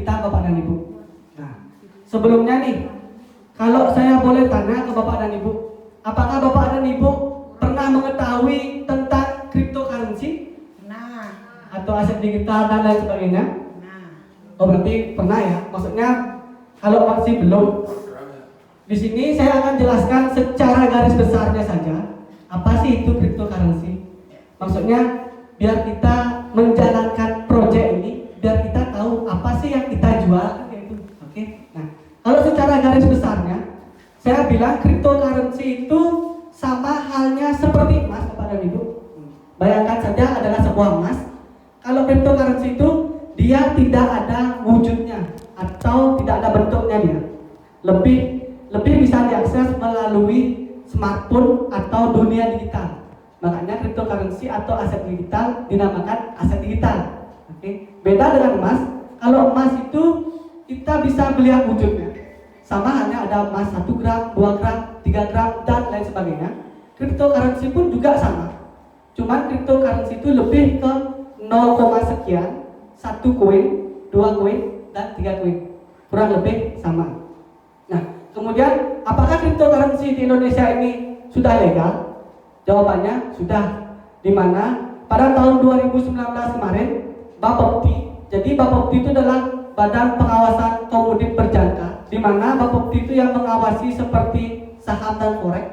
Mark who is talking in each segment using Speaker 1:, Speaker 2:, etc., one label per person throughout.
Speaker 1: kita Bapak dan Ibu. Nah, sebelumnya nih, kalau saya boleh tanya ke Bapak dan Ibu, apakah Bapak dan Ibu pernah mengetahui tentang cryptocurrency?
Speaker 2: Nah,
Speaker 1: Atau aset digital dan lain sebagainya?
Speaker 2: nah.
Speaker 1: Oh, berarti pernah ya? Maksudnya kalau masih belum, di sini saya akan jelaskan secara garis besarnya saja apa sih itu cryptocurrency. Maksudnya biar kita menjalankan proyek ini, biar kita tahu apa sih yang kita jual gitu. Oke. Nah, kalau secara garis besarnya, saya bilang cryptocurrency itu sama halnya seperti emas, Bapak dan Ibu. Bayangkan saja adalah sebuah emas. Kalau cryptocurrency itu dia tidak ada wujudnya atau tidak ada bentuknya dia. Lebih bisa diakses melalui smartphone atau dunia digital. Makanya cryptocurrency atau aset digital dinamakan aset digital. Oke. Beda dengan emas. Kalau emas itu kita bisa melihat wujudnya. Sama halnya ada emas 1 gram, 2 gram, 3 gram dan lain sebagainya. Cryptocurrency pun juga sama. Cuman cryptocurrency itu lebih ke 0, sekian, 1 koin, 2 koin dan 3 koin. Kurang lebih sama. Nah, kemudian apakah cryptocurrency di Indonesia ini sudah legal? Jawabannya sudah, di mana pada tahun 2019 kemarin Bapepti, jadi Bapepti itu adalah Badan Pengawasan Komoditi Berjangka, di mana Bapepti itu yang mengawasi seperti saham dan forex,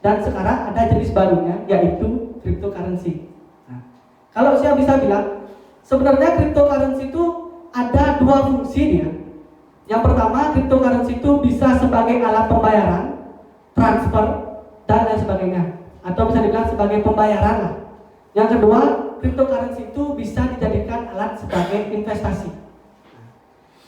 Speaker 1: dan sekarang ada jenis barunya yaitu cryptocurrency. Nah, kalau saya bisa bilang, sebenarnya cryptocurrency itu ada 2 fungsi dia. Yang pertama, cryptocurrency itu bisa sebagai alat pembayaran, transfer dan lain sebagainya, atau bisa dibilang sebagai pembayaran lah. Yang kedua, cryptocurrency itu bisa dijadikan alat sebagai investasi.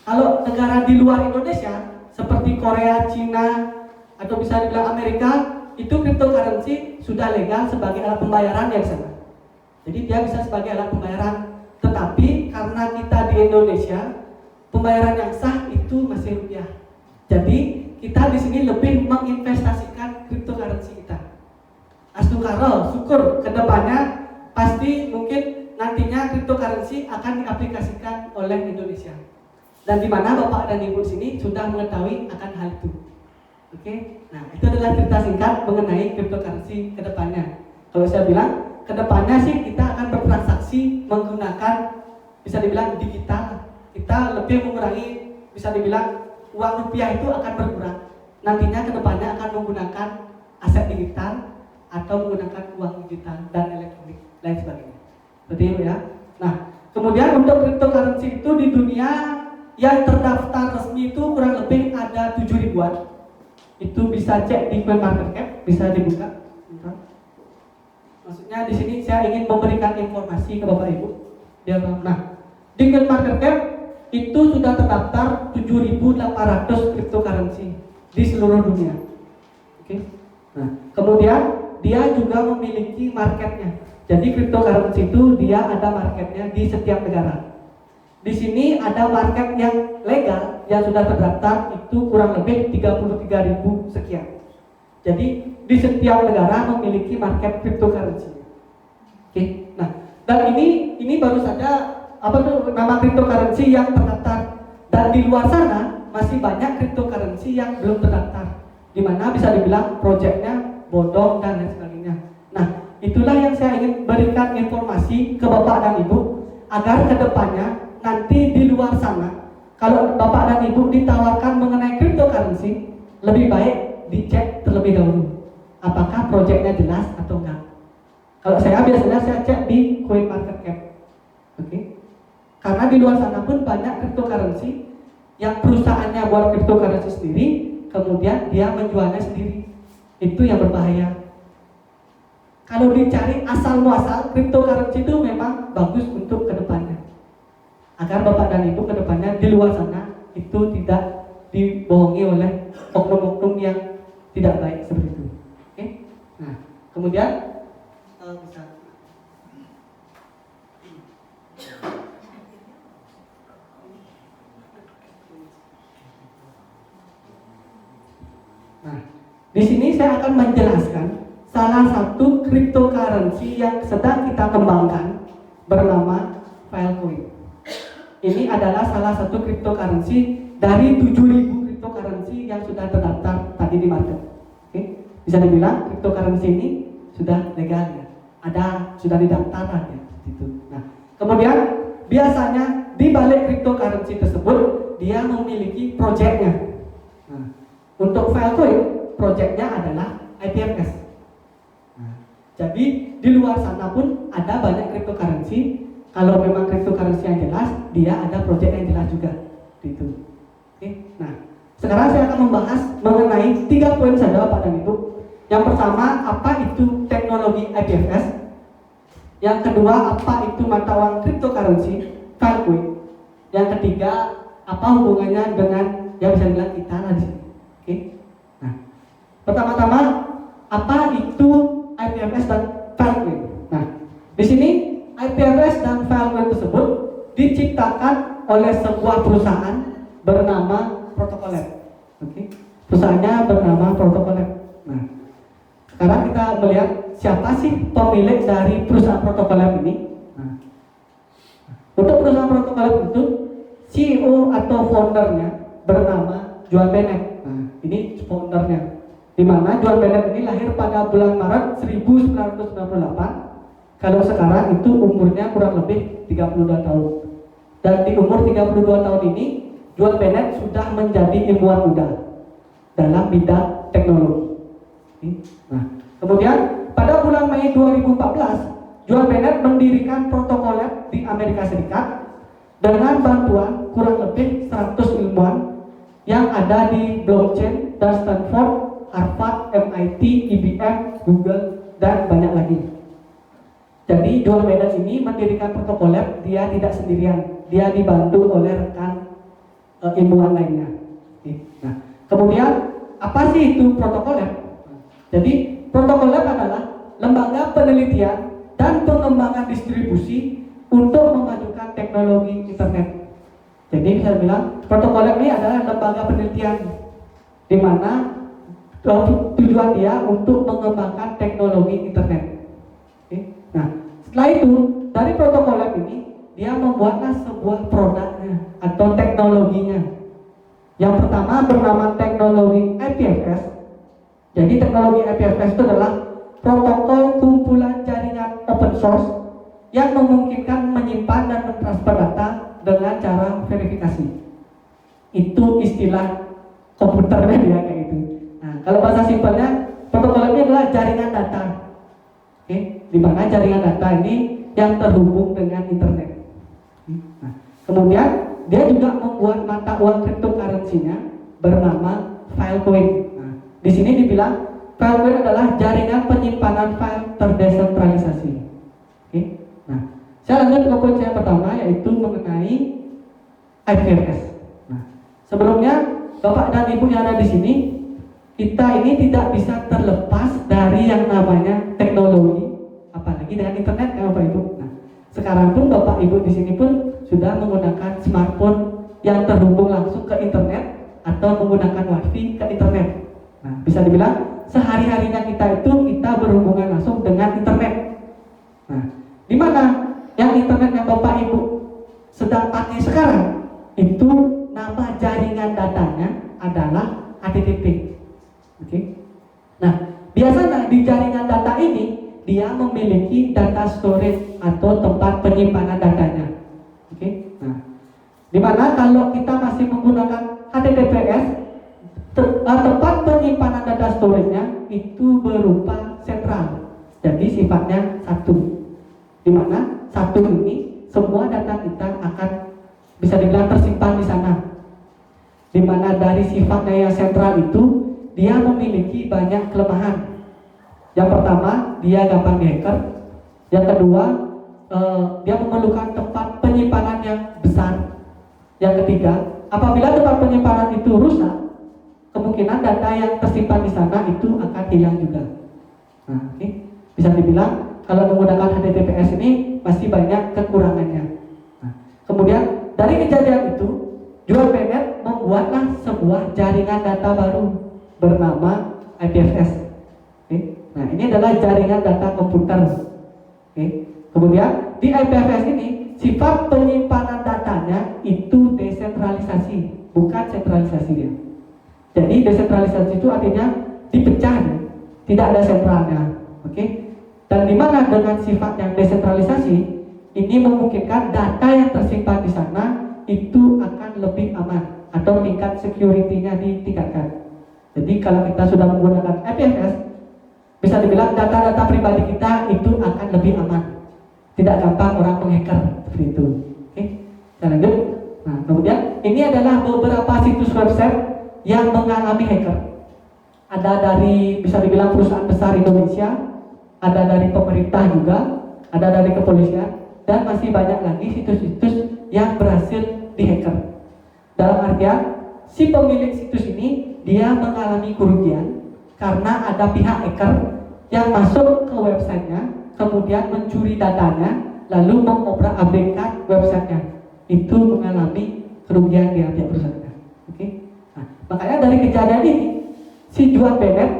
Speaker 1: Kalau negara di luar Indonesia seperti Korea, Cina, atau bisa dibilang Amerika, itu cryptocurrency sudah legal sebagai alat pembayaran yang sama. Jadi dia bisa sebagai alat pembayaran. Tetapi karena kita di Indonesia, pembayaran yang sah itu masih rupiah. Jadi kita di sini lebih menginvestasikan cryptocurrency kita. Astukaro, syukur kedepannya pasti mungkin nantinya cryptocurrency akan diaplikasikan oleh Indonesia. Dan di mana Bapak dan Ibu sini sudah mengetahui akan hal itu. Oke, nah itu adalah cerita singkat mengenai cryptocurrency kedepannya. Kalau saya bilang kedepannya sih kita akan bertransaksi menggunakan bisa dibilang digital. Kita lebih mengurangi, bisa dibilang uang rupiah itu akan berkurang. Nantinya kedepannya akan menggunakan aset digital atau menggunakan uang digital dan elektronik lain sebagainya. Seperti itu ya. Nah, kemudian untuk cryptocurrency itu di dunia yang terdaftar resmi itu kurang lebih ada 7 ribuan. Itu bisa cek di CoinMarketCap, bisa dibuka. Maksudnya di sini saya ingin memberikan informasi ke Bapak Ibu. Nah, di CoinMarketCap itu sudah terdaftar 7.800 cryptocurrency di seluruh dunia. Oke. Nah, kemudian dia juga memiliki marketnya. Jadi cryptocurrency itu dia ada marketnya di setiap negara. Di sini ada market yang legal yang sudah terdaftar itu kurang lebih 33.000 sekian. Jadi di setiap negara memiliki market cryptocurrency. Oke. Nah, dan ini baru saja apa tuh nama cryptocurrency yang terdaftar, dan di luar sana masih banyak cryptocurrency yang belum terdaftar, di mana bisa dibilang proyeknya bodong dan lain sebagainya. Nah, itulah yang saya ingin berikan informasi ke Bapak dan Ibu agar kedepannya nanti di luar sana kalau Bapak dan Ibu ditawarkan mengenai cryptocurrency, lebih baik dicek terlebih dahulu apakah proyeknya jelas atau enggak. Kalau saya biasanya saya cek di CoinMarketCap. Oke. Karena di luar sana pun banyak cryptocurrency yang perusahaannya buat cryptocurrency sendiri, kemudian dia menjualnya sendiri. Itu yang berbahaya. Kalau dicari asal muasal cryptocurrency itu memang bagus untuk kedepannya, agar Bapak dan Ibu kedepannya di luar sana itu tidak dibohongi oleh oknum-oknum yang tidak baik seperti itu. Oke? Nah, kemudian bisa. Nah, di sini saya akan menjelaskan salah satu cryptocurrency yang sedang kita kembangkan bernama Filecoin. Ini adalah salah satu cryptocurrency dari 7.000 cryptocurrency yang sudah terdaftar tadi di market. Oke, bisa dibilang cryptocurrency ini sudah legal ya, sudah didaftarkan ya, itu. Nah, kemudian biasanya di balik cryptocurrency tersebut dia memiliki projectnya. Nah, untuk Filecoin projectnya adalah IPFS. Nah, jadi di luar sana pun ada banyak cryptocurrency. Kalau memang cryptocurrency yang jelas, dia ada project yang jelas juga, gitu. Oke. Nah, sekarang saya akan membahas mengenai 3 poin saja Bapak dan Ibu. Yang pertama, apa itu teknologi IPFS? Yang kedua, apa itu mata uang cryptocurrency, Filecoin? Yang ketiga, apa hubungannya dengan yang bisa dibilang kita di sini? Oke. Nah, pertama-tama, apa itu IPFS dan Filecoin? Nah, di sini IPFS dan Filecoin tersebut diciptakan oleh sebuah perusahaan bernama Protocol Lab. Oke. Perusahaannya bernama Protocol Lab. Nah, sekarang kita melihat siapa sih pemilik dari perusahaan Protocol Lab ini. Nah, untuk perusahaan Protocol Lab itu CEO atau foundernya bernama Juan Bennett. Nah, ini foundernya. Di mana Juan Bennett ini lahir pada bulan Maret 1998. Kalau sekarang itu umurnya kurang lebih 32 tahun. Dan di umur 32 tahun ini Juan Bennett sudah menjadi ilmuwan muda dalam bidang teknologi. Nah, kemudian pada bulan Mei 2014 Juan Bennett mendirikan Protocol Lab di Amerika Serikat dengan bantuan kurang lebih 100 ilmuwan yang ada di blockchain dan Stanford, Harvard, MIT, IBM, Google, dan banyak lagi. Jadi Juan Bennett ini mendirikan Protocol Lab, dia tidak sendirian, dia dibantu oleh rekan ilmuwan lainnya. Nah, kemudian apa sih itu Protocol Lab? Jadi Protocol Lab adalah lembaga penelitian dan pengembangan distribusi untuk memajukan teknologi internet. Jadi bisa bilang Protocol Lab ini adalah lembaga penelitian di mana tujuan dia untuk mengembangkan teknologi internet. Nah, setelah itu dari Protocol Lab ini dia membuatlah sebuah produknya atau teknologinya. Yang pertama bernama teknologi IPFS. Jadi teknologi IPFS itu adalah protokol kumpulan jaringan open source yang memungkinkan menyimpan dan mentransfer data dengan cara verifikasi. Itu istilah komputernya dia kayak gitu. Nah, kalau bahasa simpelnya protokol ini adalah jaringan data. Oke, di mana jaringan data ini yang terhubung dengan internet. Nah, kemudian dia juga membuat mata uang cryptocurrency-nya bernama Filecoin. Nah, di sini dibilang Filecoin adalah jaringan penyimpanan file terdesentralisasi. Oke. Nah, saya lanjut ke poin yang pertama yaitu mengenai IPFS. Nah, sebelumnya Bapak dan Ibu yang ada di sini, kita ini tidak bisa terlepas dari yang namanya teknologi, apalagi dengan internet ya Bapak Ibu. Nah, sekarang pun Bapak Ibu di sini pun sudah menggunakan smartphone yang terhubung langsung ke internet atau menggunakan wifi ke internet. Nah, bisa dibilang sehari-harinya kita berhubungan langsung dengan internet. Nah, di mana yang internet yang Bapak Ibu sedang pakai sekarang itu nama jaringan datanya adalah HTTP. Oke. Nah, biasanya di jaringan data ini dia memiliki data storage atau tempat penyimpanan datanya. Oke. Nah, dimana kalau kita masih menggunakan HTTPS, tempat penyimpanan data storage-nya itu berupa sentral. Jadi sifatnya satu. Dimana satu ini semua data kita akan bisa dibilang tersimpan di sana. Dimana dari sifatnya yang sentral itu dia memiliki banyak kelemahan. Yang pertama, dia gampang dihacker. Yang kedua, dia memerlukan tempat penyimpanan yang besar. Yang ketiga, apabila tempat penyimpanan itu rusak, kemungkinan data yang tersimpan di sana itu akan hilang juga. Nah, ini bisa dibilang kalau menggunakan HTTPS ini masih banyak kekurangannya. Nah, kemudian dari kejadian itu, Juan Bennett membuatlah sebuah jaringan data baru bernama IPFS. Nah, ini adalah jaringan data komputer. Kemudian di IPFS ini sifat penyimpanan datanya itu desentralisasi, bukan sentralisasi dia. Jadi desentralisasi itu artinya dipecah, ya, tidak ada sentralnya. Oke? Dan di mana dengan sifat yang desentralisasi ini memungkinkan data yang tersimpan di sana itu akan lebih aman atau tingkat security-nya ditingkatkan. Jadi kalau kita sudah menggunakan IPFS, bisa dibilang data-data pribadi kita itu akan lebih aman, tidak gampang orang menghacker seperti itu. Oke, kita lanjut. Nah, kemudian ini adalah beberapa situs website yang mengalami hacker. Ada dari bisa dibilang perusahaan besar Indonesia, ada dari pemerintah juga, ada dari kepolisian, dan masih banyak lagi situs-situs yang berhasil dihacker. Dalam artian si pemilik situs ini dia mengalami kerugian karena ada pihak hacker yang masuk ke websitenya, kemudian mencuri datanya, lalu mengobrak-abrik websitenya. Itu mengalami kerugian di pihak perusahaannya. Oke. Nah, makanya dari kejadian ini, si Juan Bennett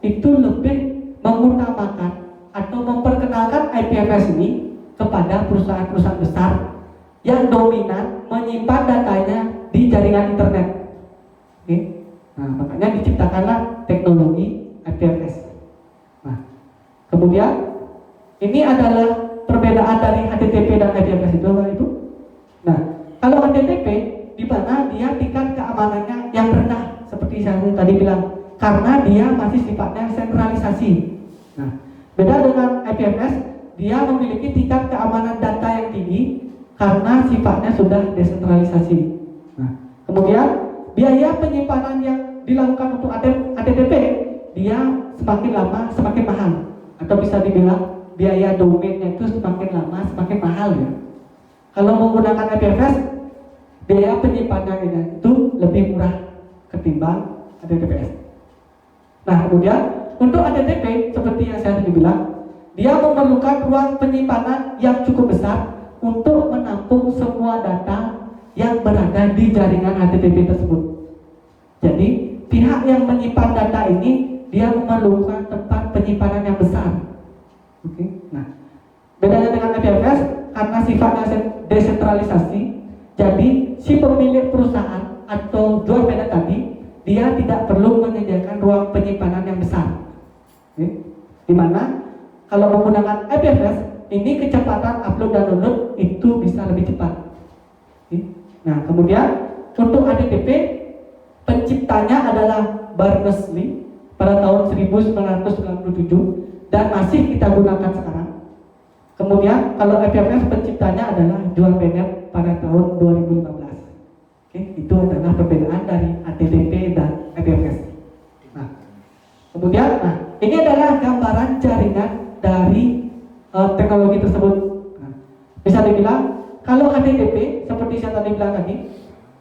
Speaker 1: itu lebih mengutamakan atau memperkenalkan IPFS ini kepada perusahaan-perusahaan besar yang dominan menyimpan datanya di jaringan internet. Oke. Nah, makanya diciptakanlah teknologi IPFS. Nah, kemudian ini adalah perbedaan dari HTTP dan IPFS itu, Bapak Ibu. Nah, kalau HTTP di mana dia tingkat keamanannya yang rendah, seperti saya tadi bilang, karena dia masih sifatnya sentralisasi. Nah, beda dengan IPFS, dia memiliki tingkat keamanan data yang tinggi karena sifatnya sudah desentralisasi. Nah, kemudian biaya penyimpanan yang dilakukan untuk HTTP dia semakin lama semakin mahal, atau bisa dibilang biaya domainnya itu semakin lama semakin mahal, ya. Kalau menggunakan IPFS, biaya penyimpanannya itu lebih murah ketimbang HTTPS. Nah, kemudian untuk HTTP seperti yang saya tadi bilang, dia memerlukan ruang penyimpanan yang cukup besar untuk menampung semua data yang berada di jaringan HTTP tersebut. Jadi pihak yang menyimpan data ini dia memerlukan tempat penyimpanan yang besar. Oke. Nah, bedanya dengan IPFS karena sifatnya desentralisasi, jadi si pemilik perusahaan atau Juan Bennett tadi dia tidak perlu menyediakan ruang penyimpanan yang besar. Oke. Dimana kalau menggunakan IPFS ini kecepatan upload dan download itu bisa lebih cepat. Oke. Nah, kemudian untuk HTTP penciptanya adalah Berners-Lee pada tahun 1997 dan masih kita gunakan sekarang. Kemudian kalau IPFS penciptanya adalah Juan Bennett pada tahun 2015. Oke, itu adalah perbedaan dari HTTP dan IPFS. Nah, kemudian ini adalah gambaran jaringan dari teknologi tersebut. Nah, bisa dibilang kalau HTTP seperti saya tadi bilang tadi,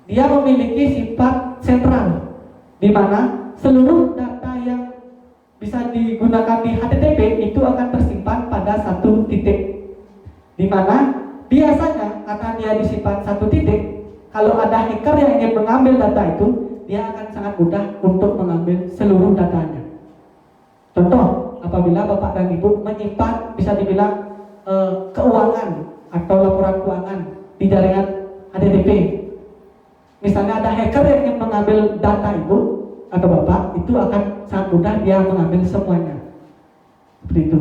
Speaker 1: dia memiliki sifat sentral, di mana seluruh data yang bisa digunakan di HTTP itu akan tersimpan pada satu titik, di mana biasanya karena dia disimpan satu titik, kalau ada hacker yang ingin mengambil data itu, dia akan sangat mudah untuk mengambil seluruh datanya. Contoh, apabila Bapak dan Ibu menyimpan bisa dibilang keuangan atau laporan keuangan di jaringan HTTP, misalnya ada hacker yang ingin mengambil data Ibu atau Bapak, itu akan sangat mudah dia mengambil semuanya. Seperti itu.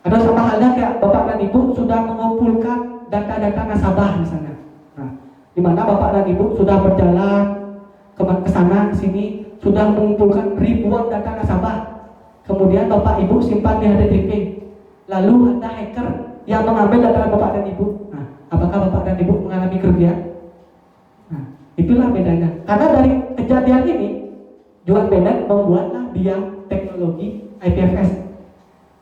Speaker 1: Ada sama halnya kayak Bapak dan Ibu sudah mengumpulkan data-data nasabah misalnya. Nah, di mana Bapak dan Ibu sudah berjalan ke sana ke sini, sudah mengumpulkan ribuan data nasabah. Kemudian Bapak Ibu simpan di HTTP. Lalu ada hacker yang mengambil data Bapak dan Ibu. Nah, apakah Bapak dan Ibu mengalami kerugian? Nah, itulah bedanya. Karena dari kejadian ini, Juan Bennett membuatlah dia teknologi IPFS,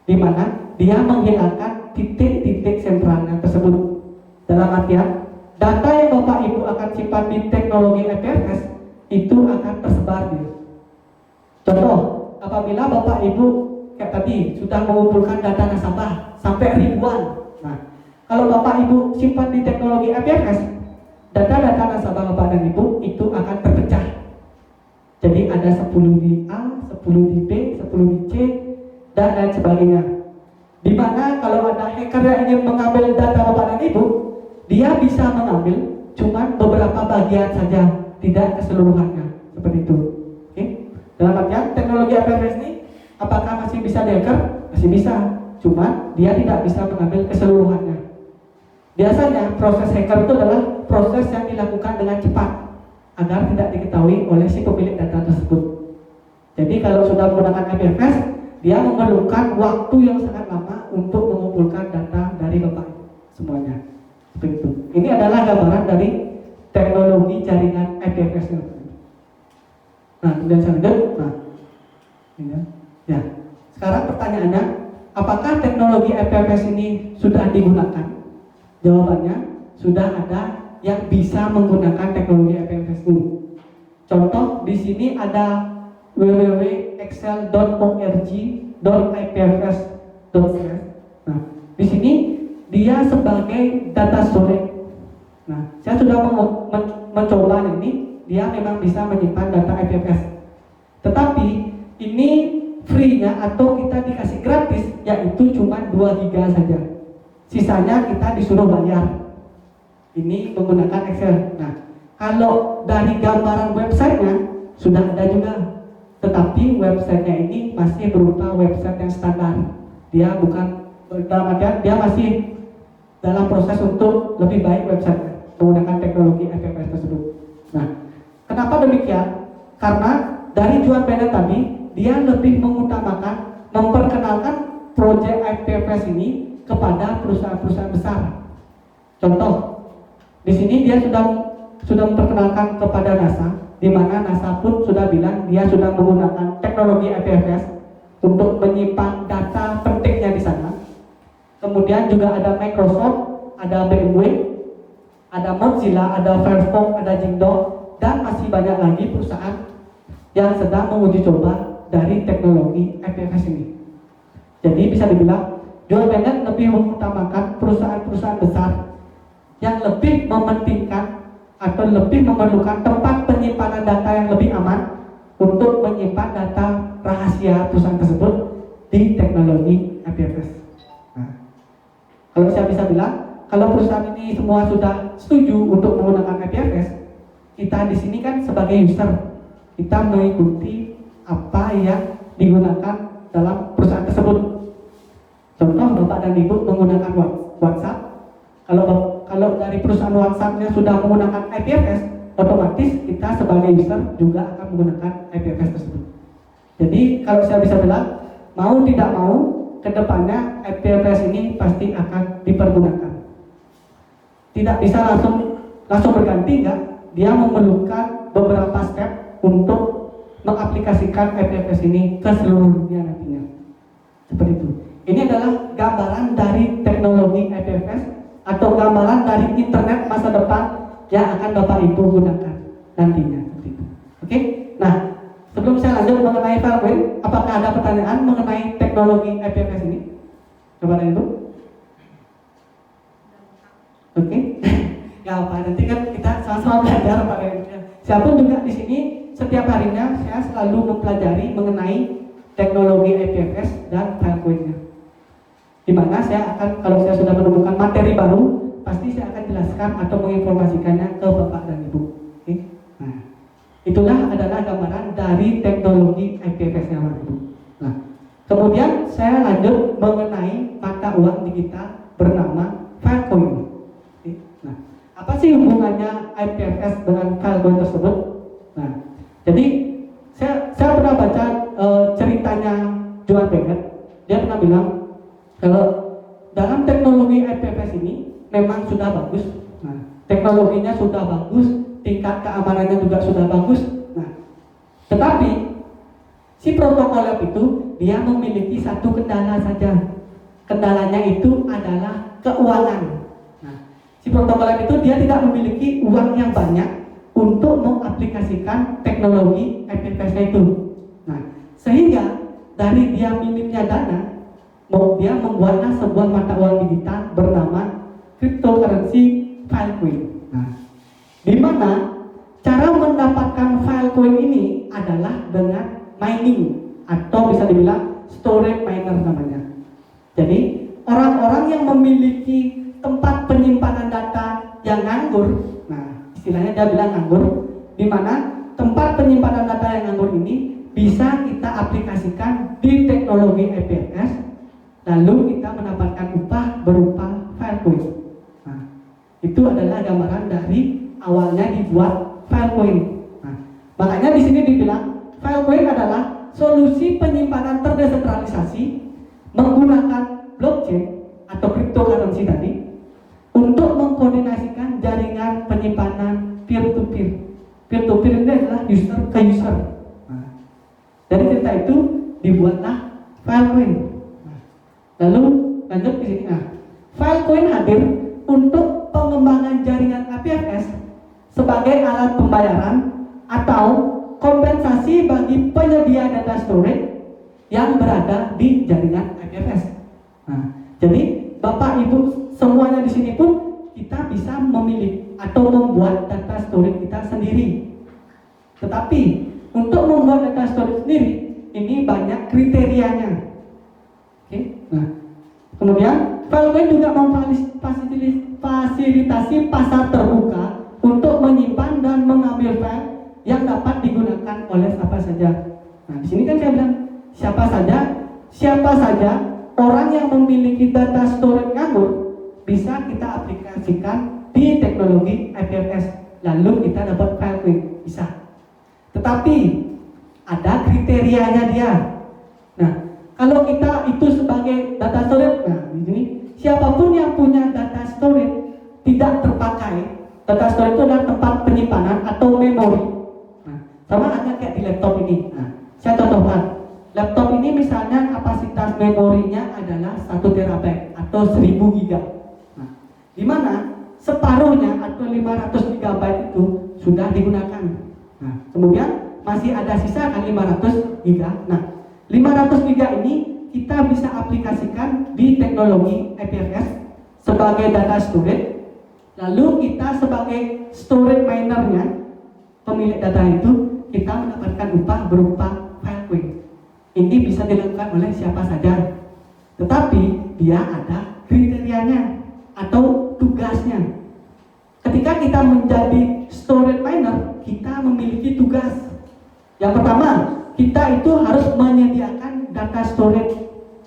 Speaker 1: di mana dia menghilangkan titik-titik sentralnya tersebut. Dalam artian, data yang Bapak Ibu akan simpan di teknologi IPFS itu akan tersebar di. Contoh, apabila Bapak Ibu kayak tadi sudah mengumpulkan data nasabah sampai ribuan. Nah, kalau Bapak Ibu simpan di teknologi IPFS, data-data nasabah Bapak dan Ibu itu akan terpecah. Jadi ada 10 di A, 10 di B, 10 di C, dan lain sebagainya. Di mana kalau ada hacker yang ingin mengambil data Bapak dan Ibu, dia bisa mengambil cuma beberapa bagian saja, tidak keseluruhannya, seperti itu. Oke? Dalam artian teknologi IPFS ini apakah masih bisa di-hacker? Masih bisa, cuma dia tidak bisa mengambil keseluruhannya. Biasanya proses hacker itu adalah proses yang dilakukan dengan cepat agar tidak diketahui oleh si pemilik data tersebut. Jadi kalau sudah menggunakan IPFS, dia memerlukan waktu yang sangat lama untuk mengumpulkan data dari Bapak semuanya. Seperti itu. Ini adalah gambaran dari teknologi jaringan IPFS. Nah, kemudian saya lanjut. Nah, ini ya. Sekarang pertanyaannya, apakah teknologi IPFS ini sudah digunakan? Jawabannya, sudah ada yang bisa menggunakan teknologi IPFS ini. Contoh di sini ada www.excel.org.ipfs.slash. Nah, di sini dia sebagai data storage. Nah, saya sudah mencoba ini, dia memang bisa menyimpan data IPFS. Tetapi ini free-nya atau kita dikasih gratis, yaitu cuma 2 GB saja. Sisanya kita disuruh bayar. Ini menggunakan Excel. Nah, kalau dari gambaran websitenya sudah ada juga, tetapi websitenya ini masih berupa website yang standar. Dia bukan dalam artian dia masih dalam proses untuk lebih baik website menggunakan teknologi IPFS tersebut. Nah, kenapa demikian? Karena dari Juan Bennett tadi dia lebih mengutamakan memperkenalkan proyek IPFS ini kepada perusahaan-perusahaan besar. Contoh, di sini dia sudah memperkenalkan kepada NASA, di mana NASA pun sudah bilang dia sudah menggunakan teknologi IPFS untuk menyimpan data pentingnya di sana. Kemudian juga ada Microsoft, ada BMW, ada Mozilla, ada Firefox, ada Jingdong, dan masih banyak lagi perusahaan yang sedang menguji coba dari teknologi IPFS ini. Jadi bisa dibilang Juan Bennett lebih mengutamakan perusahaan-perusahaan besar yang lebih mementingkan atau lebih memerlukan tempat penyimpanan data yang lebih aman untuk menyimpan data rahasia perusahaan tersebut di teknologi IPFS. Nah, kalau saya bisa bilang, kalau perusahaan ini semua sudah setuju untuk menggunakan IPFS, kita di sini kan sebagai user, kita mengikuti apa yang digunakan dalam perusahaan tersebut. Contoh, Bapak dan Ibu menggunakan WhatsApp. Kalau dari perusahaan WhatsApp-nya sudah menggunakan IPFS, otomatis kita sebagai user juga akan menggunakan IPFS tersebut. Jadi kalau saya bisa bilang, mau tidak mau, kedepannya IPFS ini pasti akan dipergunakan. Tidak bisa langsung berganti, enggak. Dia memerlukan beberapa step untuk mengaplikasikan IPFS ini ke seluruh dunia nantinya. Seperti itu. Ini adalah gambaran dari teknologi IPFS atau gambaran dari internet masa depan yang akan Bapak Ibu gunakan nantinya. Oke? Nah, sebelum saya lanjut mengenai Filecoin, apakah ada pertanyaan mengenai teknologi IPFS ini? Coba Ibu. Oke? Gak apa, nanti kan kita sama-sama belajar Pak. Siapapun juga di sini setiap harinya saya selalu mempelajari mengenai teknologi IPFS dan Filecoin-nya. Di mana saya akan, kalau saya sudah menemukan materi baru, pasti saya akan jelaskan atau menginformasikannya ke Bapak dan Ibu. Oke? Nah, itulah adalah gambaran dari teknologi IPFS-nya Bapak Ibu. Nah, kemudian saya lanjut mengenai mata uang digital bernama Filecoin. Oke? Nah, apa sih hubungannya IPFS dengan Filecoin tersebut? Nah, jadi saya pernah baca ceritanya Juan Bennett. Dia pernah bilang kalau dalam teknologi IPFS ini memang sudah bagus. Nah, teknologinya sudah bagus, tingkat keamanannya juga sudah bagus. Nah, tetapi si protokol itu dia memiliki satu kendala saja. Kendalanya itu adalah keuangan. Nah, si protokol itu dia tidak memiliki uang yang banyak untuk mengaplikasikan teknologi IPFS itu. Nah, sehingga dari dia minimnya dana, dia membuatlah sebuah mata uang digital bernama cryptocurrency Filecoin. Nah, di mana cara mendapatkan Filecoin ini adalah dengan mining atau bisa dibilang storage miner namanya. Jadi orang-orang yang memiliki tempat penyimpanan data nganggur. Nah, istilahnya dia bilang nganggur, di mana tempat penyimpanan data yang nganggur ini bisa kita aplikasikan di teknologi IPFS, lalu kita mendapatkan upah berupa Filecoin. Nah, itu adalah gambaran dari awalnya dibuat Filecoin. Nah, makanya di sini dibilang Filecoin adalah solusi penyimpanan terdesentralisasi menggunakan blockchain atau cryptocurrency tadi untuk mengkoordinasikan jaringan penyimpanan peer-to-peer. Peer-to-peer ini adalah user ke user. Nah, dari cerita itu dibuatlah Filecoin. Nah, lalu lanjut di sini. Nah, Filecoin hadir untuk pengembangan jaringan IPFS sebagai alat pembayaran atau kompensasi bagi penyedia data storage yang berada di jaringan IPFS. Nah, jadi Bapak Ibu semuanya di sini pun kita bisa memilih atau membuat data storage kita sendiri. Tetapi untuk membuat data storage sendiri ini banyak kriterianya. Oke. Nah, kemudian Filecoin juga memfasilitasi pasar terbuka untuk menyimpan dan mengambil file yang dapat digunakan oleh siapa saja. Nah, di sini kan saya bilang siapa saja orang yang memiliki data storage nganggur bisa kita aplikasikan di teknologi IPFS, lalu kita dapat Filecoin, bisa. Tetapi ada kriterianya dia. Nah, kalau kita itu sebagai data storage, nah di sini siapapun yang punya data storage tidak terpakai. Data storage itu adalah tempat penyimpanan atau memori. Nah, sama halnya kayak di laptop ini. Nah, saya contohkan. Laptop ini misalnya kapasitas memorinya adalah 1 TB atau 1000 GB. Nah, di mana separuhnya atau 500 GB itu sudah digunakan. Nah, kemudian masih ada sisa kan 500 GB. Nah, 500 GB ini kita bisa aplikasikan di teknologi IPFS sebagai data storage. Lalu kita sebagai storage minernya, pemilik data itu, kita mendapatkan upah berupa Filecoin. Ini bisa dilakukan oleh siapa saja, tetapi dia ada kriterianya atau tugasnya. Ketika kita menjadi storage miner, kita memiliki tugas. Yang pertama, kita itu harus menyediakan data storage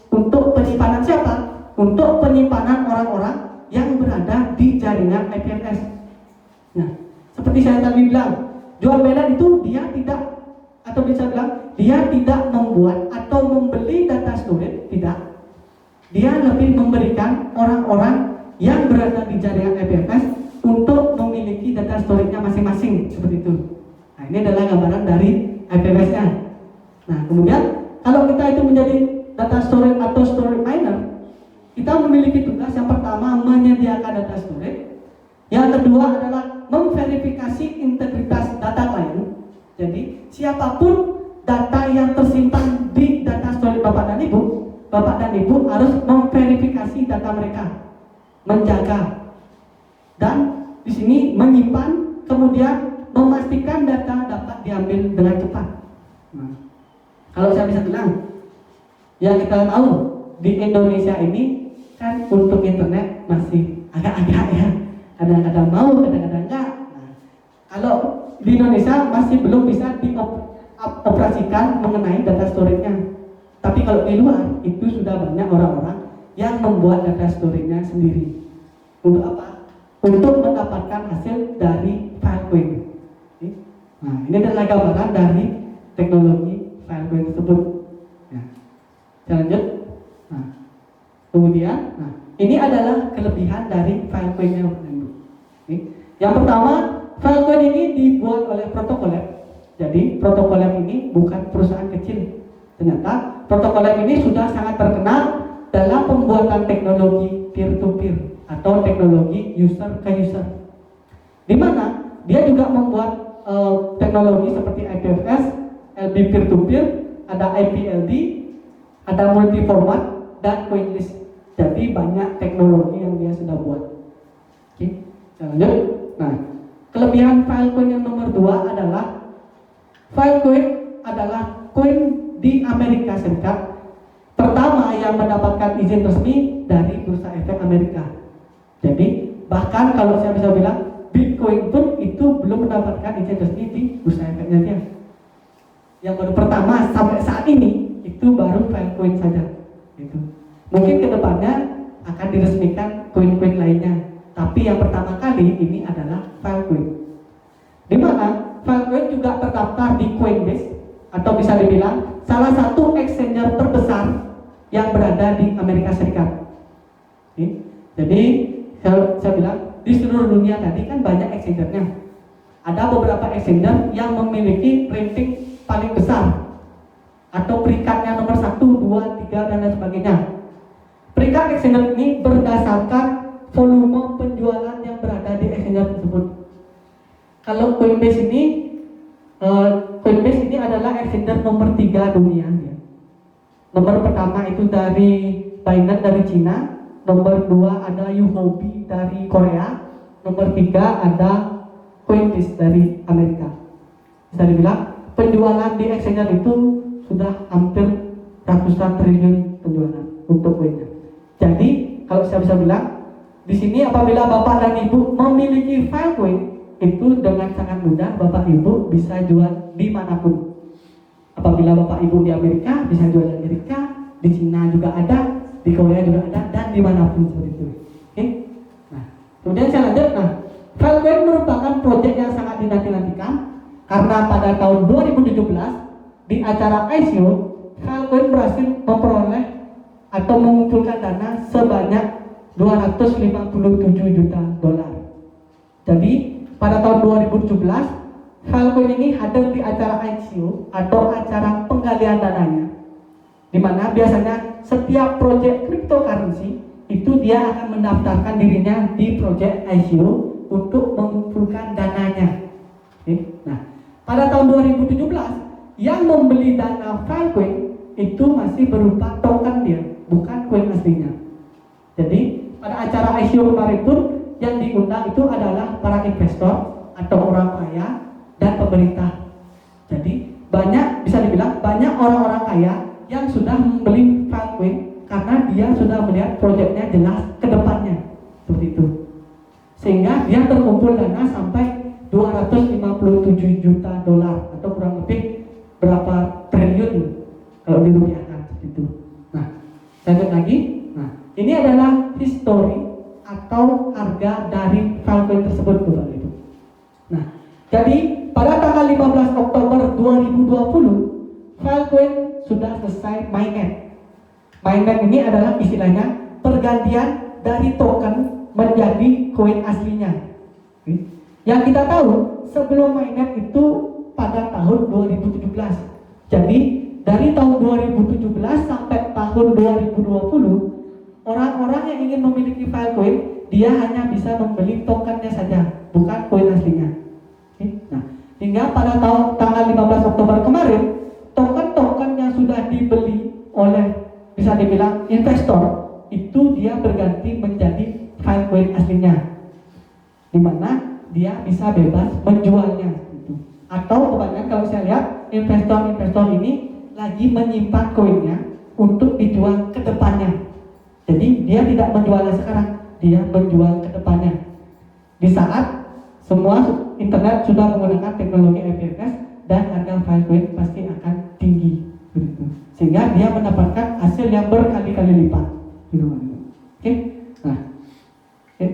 Speaker 1: untuk penyimpanan siapa? Untuk penyimpanan orang-orang yang berada di jaringan IPFS. Nah, seperti saya tadi bilang, jual beli itu dia tidak, atau bisa bilang dia tidak membuat atau membeli data storage, tidak. Dia lebih memberikan orang-orang yang berada di jaringan IPFS untuk memiliki data storage-nya masing-masing, seperti itu. Nah, ini adalah gambaran dari IPFS-nya. Nah, kemudian kalau kita itu menjadi data storage atau storage miner, kita memiliki tugas yang pertama menyediakan data storage. Yang kedua adalah memverifikasi integritas data klien. Jadi siapapun data yang tersimpan di data storage Bapak dan Ibu harus memverifikasi data mereka, menjaga, dan di sini menyimpan, kemudian memastikan data dapat diambil dengan cepat. Nah, kalau saya bisa bilang, ya kita tahu di Indonesia ini kan untuk internet masih agak-agak ya, kadang-kadang mau, kadang-kadang enggak. Nah, kalau di Indonesia masih belum bisa dioperasikan mengenai data storage-nya. Tapi kalau di luar itu sudah banyak orang-orang yang membuat data storage-nya sendiri. Untuk apa? Untuk mendapatkan hasil dari Filecoin. Nah, ini adalah gambaran dari teknologi Filecoin tersebut. Ya. Saya lanjut. Nah, kemudian, ini adalah kelebihan dari Filecoin-nya. Yang pertama, Filecoin ini dibuat oleh Protocol Lab. Jadi Protocol Lab ini bukan perusahaan kecil. Ternyata Protocol Lab ini sudah sangat terkenal dalam pembuatan teknologi peer-to-peer atau teknologi user ke user. Di mana dia juga membuat teknologi seperti IPFS, LB peer-to-peer, ada IPLD, ada multi-format, dan CoinList. Jadi banyak teknologi yang dia sudah buat. Oke, lanjut. Nah, kelebihan Filecoin yang nomor 2 adalah Filecoin adalah koin di Amerika Serikat pertama yang mendapatkan izin resmi dari Bursa Efek Amerika. Jadi bahkan kalau saya bisa bilang, Bill Bitcoin pun itu belum mendapatkan izin resmi di bursa efeknya dia. Yang baru pertama sampai saat ini itu baru Filecoin saja. Gitu. Mungkin kedepannya akan diresmikan koin-koin lainnya, tapi yang pertama kali ini adalah Filecoin. Di mana Filecoin juga terdaftar di Coinbase atau bisa dibilang salah satu exchanger terbesar yang berada di Amerika Serikat. Oke. Jadi saya bilang di seluruh dunia tadi kan banyak exchangernya. Ada beberapa exchanger yang memiliki ranking paling besar atau peringkatnya nomor 1, 2, 3 dan lain sebagainya. Peringkat exchanger ini berdasarkan volume penjualan yang berada di exchanger tersebut. Kalau Coinbase ini adalah exchanger nomor 3 dunia ya. Nomor pertama itu dari Binance dari Cina, nomor 2 ada Huobi dari Korea, nomor 3 ada Coinbase dari Amerika. Bisa dibilang penjualan di exchanger itu sudah hampir ratusan triliun penjualan untuk koinnya. Jadi kalau saya bisa bilang di sini apabila Bapak dan Ibu memiliki Filecoin itu dengan sangat mudah Bapak Ibu bisa jual dimanapun. Apabila Bapak Ibu di Amerika bisa jual di Amerika, di Cina juga ada, di Korea juga ada, dan dimanapun seperti itu. Oke? Nah, kemudian saya lanjut. Nah, Filecoin merupakan proyek yang sangat dinanti-nantikan karena pada tahun 2017 di acara ICO, Filecoin berhasil memperoleh atau mengumpulkan dana sebanyak 257 juta dolar. Jadi pada tahun 2017 Filecoin ini hadir di acara ICO atau acara penggalian dananya, di mana biasanya setiap proyek cryptocurrency itu dia akan mendaftarkan dirinya di proyek ICO untuk mengumpulkan dananya. Oke. Nah, pada tahun 2017 yang membeli dana Filecoin itu masih berupa token dia, bukan koin aslinya. Jadi pada acara ICO kemarin pun yang diundang itu adalah para investor atau orang kaya dan pemerintah. Jadi banyak, bisa dibilang banyak orang-orang kaya yang sudah membeli Filecoin karena dia sudah melihat proyeknya jelas ke depannya, seperti itu. Sehingga dia terkumpul dana sampai 257 juta dolar atau kurang lebih berapa triliun kalau dirupiahkan, seperti itu. Nah, lanjut lagi. Nah, ini adalah histori atau harga dari Filecoin tersebut, Bapak Ibu. Nah, jadi pada tanggal 15 Oktober 2020 Filecoin sudah selesai mainnet. Mainnet ini adalah istilahnya pergantian dari token menjadi koin aslinya. Yang kita tahu sebelum mainnet itu pada tahun 2017. Jadi dari tahun 2017 sampai tahun 2020 orang-orang yang ingin memiliki Filecoin dia hanya bisa membeli tokennya saja, bukan koin aslinya. Nah, hingga pada tanggal 15 Oktober kemarin, token-token yang sudah dibeli oleh bisa dibilang investor itu dia berganti menjadi Filecoin aslinya, di mana dia bisa bebas menjualnya. Gitu. Atau kebanyakan kalau saya lihat investor-investor ini lagi menyimpan koinnya untuk dijual ke depannya. Jadi dia tidak menjualnya sekarang, dia menjual ke depannya. Di saat semua internet sudah menggunakan teknologi IPFS dan harga Filecoin pasti akan tinggi, begitu. Sehingga dia mendapatkan hasil yang berkali-kali lipat. Gitu. Oke? Nah, oke.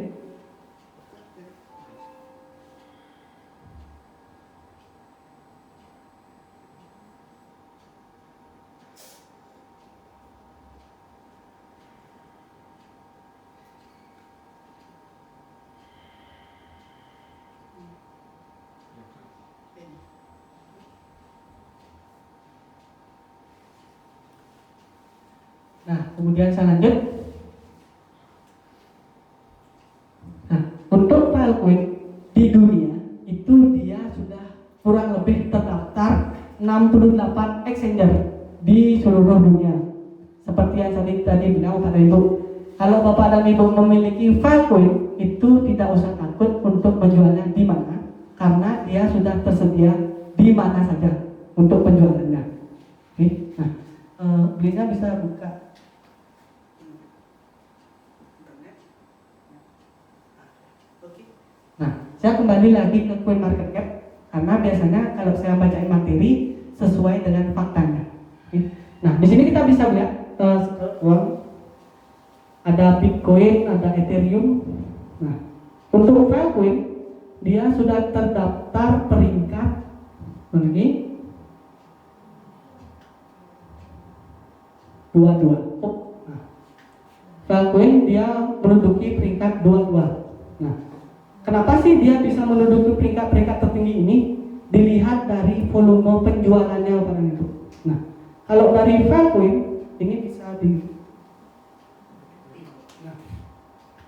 Speaker 1: Nah, kemudian saya lanjut. Nah, untuk Filecoin di dunia itu dia sudah kurang lebih terdaftar 68 exchanger di seluruh dunia. Seperti yang tadi bilang Bapak Ibu, kalau Bapak dan Ibu memiliki Filecoin itu tidak usah takut untuk menjualnya di mana, karena dia sudah tersedia di mana saja untuk penjualannya. Oke, nah, belinya bisa buka. Nah, saya kembali lagi ke Coin Market Cap karena biasanya kalau saya bacain materi sesuai dengan faktanya. Nah, di sini kita bisa lihat uang, ada Bitcoin, ada Ethereum. Nah, untuk Filecoin dia sudah terdaftar peringkat ini 22. Nah, Filecoin dia menduduki peringkat 22. Nah, kenapa sih dia bisa menduduki peringkat-peringkat tertinggi ini? Dilihat dari volume penjualannya pada itu. Nah, kalau dari Filecoin ini bisa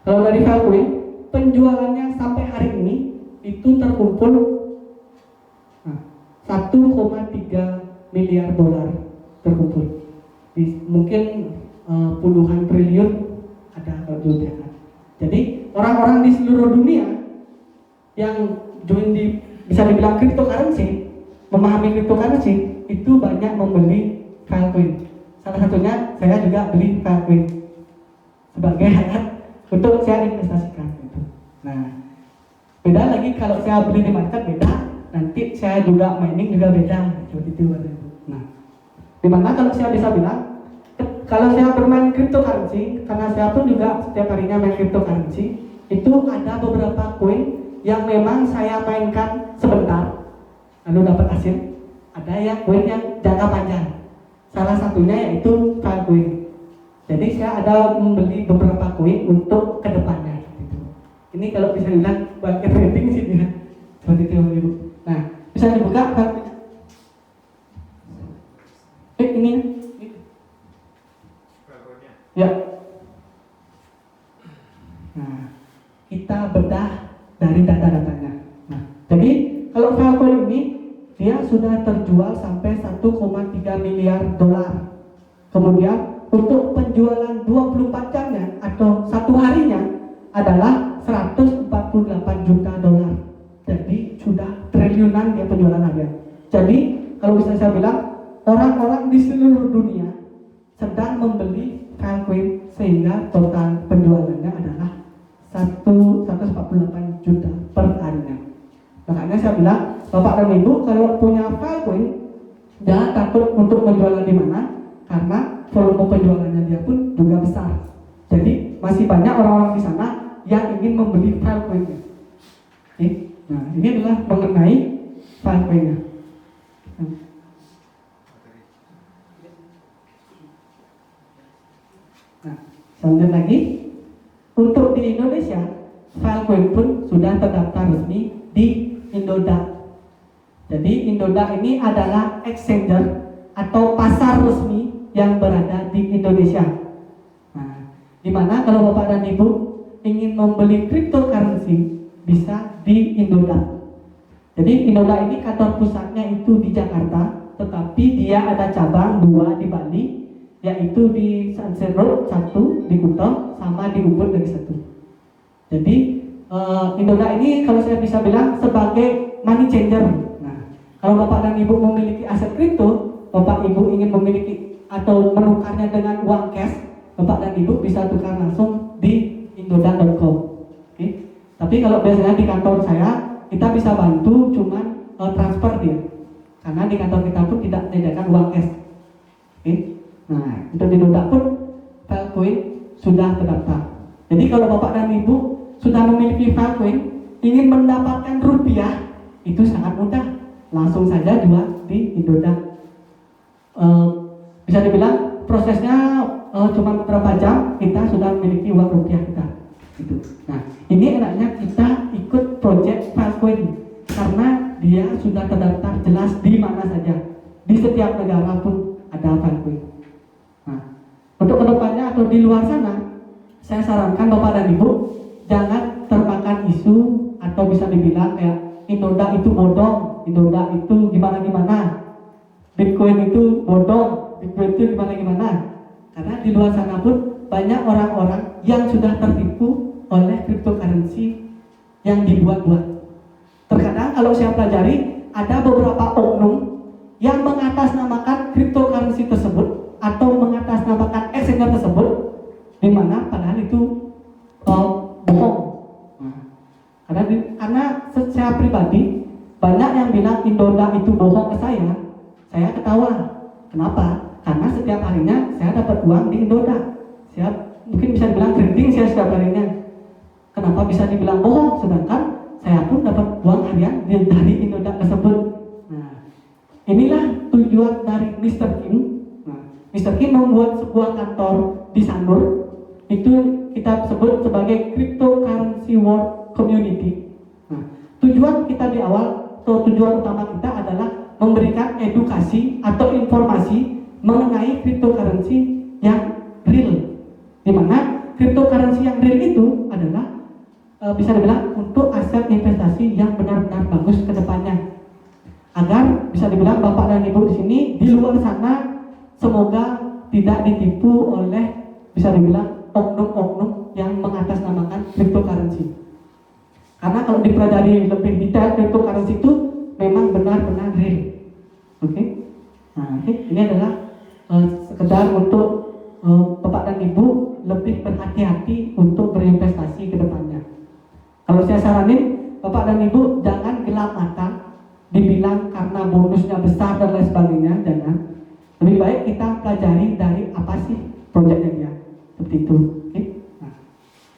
Speaker 1: kalau dari Filecoin penjualannya sampai hari ini itu terkumpul 1,3 miliar dolar terkumpul. Mungkin puluhan triliun ada kalau diupiahkan. Jadi orang-orang di seluruh dunia yang join di bisa dibilang cryptocurrency, memahami cryptocurrency itu banyak membeli Filecoin. Salah satunya saya juga beli Filecoin sebagai alat untuk saya investasikan gitu. Nah, beda lagi kalau saya beli di market beda, nanti saya juga mining juga beda seperti itu. Nah, dimana kalau saya bisa bilang kalau saya bermain cryptocurrency, karena saya pun juga setiap harinya main cryptocurrency, itu ada beberapa koin yang memang saya mainkan sebentar lalu dapat hasil. Ada yang koin yang jangka panjang, salah satunya yaitu Filecoin. Jadi saya ada membeli beberapa koin untuk kedepannya gitu. Ini kalau bisa bilang buat trading sih ya. Seperti itu Ibu. Nah, bisa dibuka ini ya. Nah, kita bedah dari data-datanya. Nah, jadi kalau Filecoin ini dia sudah terjual sampai 1,3 miliar dolar. Kemudian untuk penjualan 24 jamnya atau satu harinya adalah 148 juta dolar. Jadi sudah triliunan dia penjualan harian. Jadi kalau bisa saya bilang orang-orang di seluruh dunia sedang membeli Filecoin sehingga total penjualannya adalah 148 juta per harinya. Makanya saya bilang Bapak dan Ibu kalau punya Filecoin jangan takut untuk menjualnya di mana, karena volume penjualannya dia pun juga besar. Jadi masih banyak orang-orang di sana yang ingin membeli Filecoin. Oke. Nah, ini adalah mengenai Filecoin-nya. Nah, selanjutnya lagi untuk di Indonesia, Filecoin pun sudah terdaftar resmi di Indodax. Jadi Indodax ini adalah exchanger atau pasar resmi yang berada di Indonesia. Nah, di mana kalau Bapak dan Ibu ingin membeli cryptocurrency bisa di Indodax. Jadi Indodax ini kantor pusatnya itu di Jakarta, tetapi dia ada cabang 2 di Bali, yaitu di Sunset Road 1 di Kuta sama di Ubud lagi 1. Jadi Indodax ini kalau saya bisa bilang sebagai money changer. Nah, kalau Bapak dan Ibu memiliki aset kripto, Bapak Ibu ingin memiliki atau menukarnya dengan uang cash, Bapak dan Ibu bisa tukar langsung di indodax.com. Oke. Tapi kalau biasanya di kantor saya kita bisa bantu cuman transfer dia, karena di kantor kita pun tidak menyediakan uang cash. Oke. Nah, untuk di Indodax pun Filecoin sudah terdaftar. Jadi kalau Bapak dan Ibu sudah memiliki Filecoin, ingin mendapatkan rupiah, itu sangat mudah. Langsung saja jual di Indodax. Bisa dibilang prosesnya cuma beberapa jam kita sudah memiliki uang rupiah kita. Gitu. Nah, ini enaknya kita ikut project Filecoin karena dia sudah terdaftar jelas di mana saja. Di setiap negara pun ada Filecoin. Nah, untuk kedepannya atau di luar sana, saya sarankan Bapak dan Ibu jangan termakan isu atau bisa dibilang kayak Indodax itu bodong, Indodax itu gimana-gimana, Bitcoin itu bodong, Bitcoin itu gimana-gimana. Karena di luar sana pun banyak orang-orang yang sudah tertipu oleh cryptocurrency yang dibuat-buat. Terkadang kalau saya pelajari ada beberapa oknum yang mengatasnamakan cryptocurrency tersebut atau mengatasnamakan exchanger tersebut, di mana padahal itu bohong. Karena bohong ke saya ketawa. Kenapa? Karena setiap harinya saya dapat uang di Indodax. Saya mungkin bisa dibilang trading saya setiap harinya. Kenapa bisa dibilang bohong? Sedangkan saya pun dapat uang harian dari Indodax tersebut. Nah, inilah tujuan dari Mr. Kim. Nah, Mr. Kim membuat sebuah kantor di Sanur. Itu kita sebut sebagai Cryptocurrency World Community. Nah, tujuan kita di awal atau tujuan utama kita adalah memberikan edukasi atau informasi mengenai cryptocurrency yang real. Di mana cryptocurrency yang real itu adalah bisa dibilang untuk aset investasi yang benar-benar bagus ke depannya. Agar bisa dibilang Bapak dan Ibu di sini di luar sana semoga tidak ditipu oleh bisa dibilang oknum-oknum yang mengatasnamakan cryptocurrency. Karena kalau dipelajari lebih detail, cryptocurrency itu memang benar-benar real. Oke? Nah, ini adalah sekedar untuk Bapak dan Ibu lebih berhati-hati untuk berinvestasi ke depannya. Kalau saya saranin Bapak dan Ibu jangan gelap mata dibilang karena bonusnya besar dan lain sebagainya, jangan. Lebih baik kita pelajari dari apa sih proyeknya dia. Seperti itu. Oke? Nah,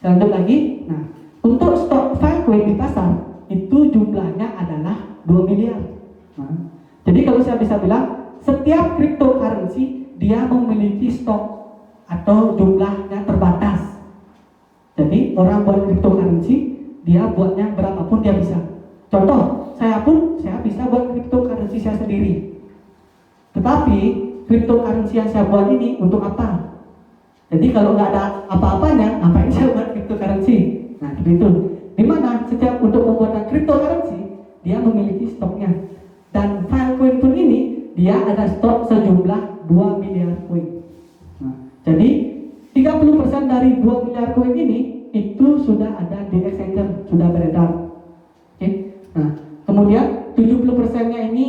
Speaker 1: saya lanjut lagi. Nah, untuk stok Filecoin di pasar itu jumlahnya adalah 2 miliar. Nah, jadi kalau saya bisa bilang setiap cryptocurrency dia memiliki stok atau jumlahnya terbatas. Jadi orang buat cryptocurrency dia buatnya berapapun dia bisa. Contoh, saya bisa buat cryptocurrency saya sendiri. Tetapi cryptocurrency yang saya buat ini untuk apa? Jadi kalau nggak ada apa-apanya, ngapain saya buat cryptocurrency? Nah, seperti itu. Dimana setiap untuk pembuatan cryptocurrency dia memiliki stoknya. Dan Filecoin pun ini dia ada stok sejumlah 2 miliar koin. Nah, jadi 30% dari 2 miliar koin ini itu sudah ada di exchanger, sudah beredar. Oke. Nah, kemudian 70%-nya ini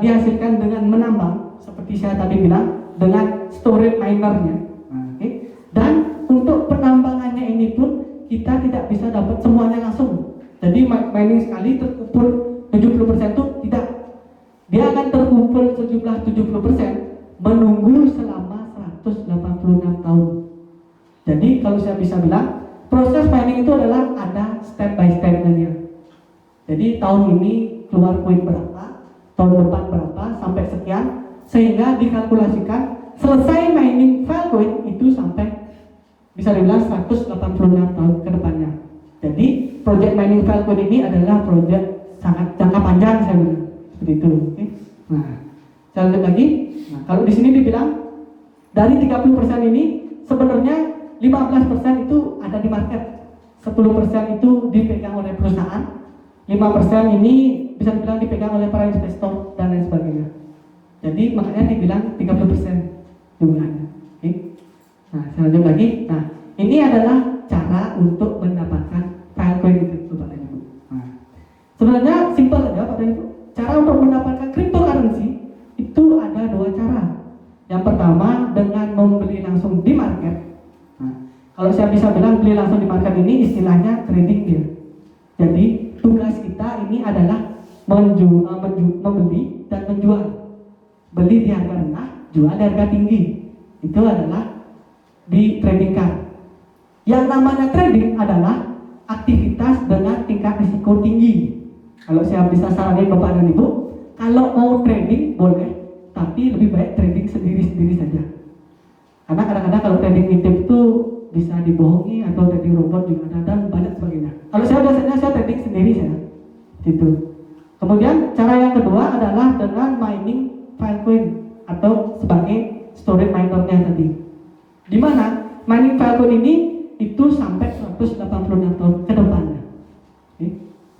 Speaker 1: dihasilkan dengan menambang seperti saya tadi bilang dengan storage minernya. Oke. Dan untuk penambangannya ini pun kita tidak bisa dapat semuanya langsung. Jadi mining sekali terkumpul 70% itu tidak. Dia akan terkumpul sejumlah 70% menunggu selama 186 tahun. Jadi kalau saya bisa bilang proses mining itu adalah ada step by step-nya dia. Jadi tahun ini keluar koin berapa, tahun depan berapa, sampai sekian, sehingga dikalkulasikan selesai mining Filecoin itu sampai bisa dibilang 186 tahun ke depannya. Jadi project mining Filecoin ini adalah project sangat jangka panjang saya bilang. Seperti itu. Okay? Nah, saya lanjut lagi. Nah, kalau di sini dibilang dari 30% ini sebenarnya 15% itu ada di market, 10% itu dipegang oleh perusahaan, 5% ini bisa dibilang dipegang oleh para investor dan lain sebagainya. Jadi makanya dibilang 30% jumlahnya. Okay? Nah, saya lanjut lagi. Nah, ini adalah cara untuk mendapatkan Filecoin itu, Bapak dan Ibu. Nah, sebenarnya simpel aja, Bapak dan Ibu. Cara untuk mendapatkan cryptocurrency itu ada 2 cara. Yang pertama dengan membeli langsung di market. Kalau saya bisa bilang beli langsung di market ini istilahnya trading dia. Jadi tugas kita ini adalah membeli dan menjual. Beli di harga rendah, jual di harga tinggi. Itu adalah di trading card. Yang namanya trading adalah aktivitas dengan tingkat risiko tinggi. Kalau saya bisa saranin Bapak dan Ibu, kalau mau trading boleh, tapi lebih baik trading sendiri-sendiri saja. Karena kadang-kadang kalau trading intip itu bisa dibohongi atau trading robot juga ada dan banyak sebagainya. Kalau saya biasanya saya trading sendiri saya, gitu. Kemudian cara yang kedua adalah dengan mining Filecoin atau sebagai storage minernya tadi. Di mana mining Filecoin ini itu sampai 186 tahun ke depannya. Oke.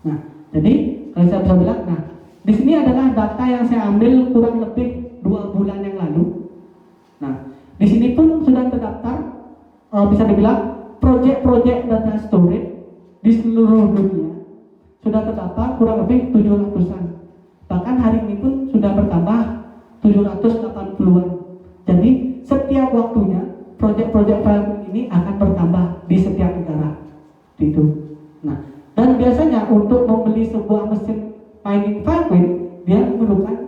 Speaker 1: Nah, jadi kalau saya bisa bilang, nah di sini adalah data yang saya ambil kurang lebih 2 bulan yang lalu. Nah, di sini pun sudah terdaftar bisa dibilang proyek-proyek data storage di seluruh dunia sudah terdaftar kurang lebih 700-an. Bahkan hari ini pun sudah bertambah 780-an. Jadi setiap waktunya proyek-proyek Filecoin ini akan bertambah di setiap negara. Itu. Nah, dan biasanya untuk membeli sebuah mesin mining Filecoin dia memerlukan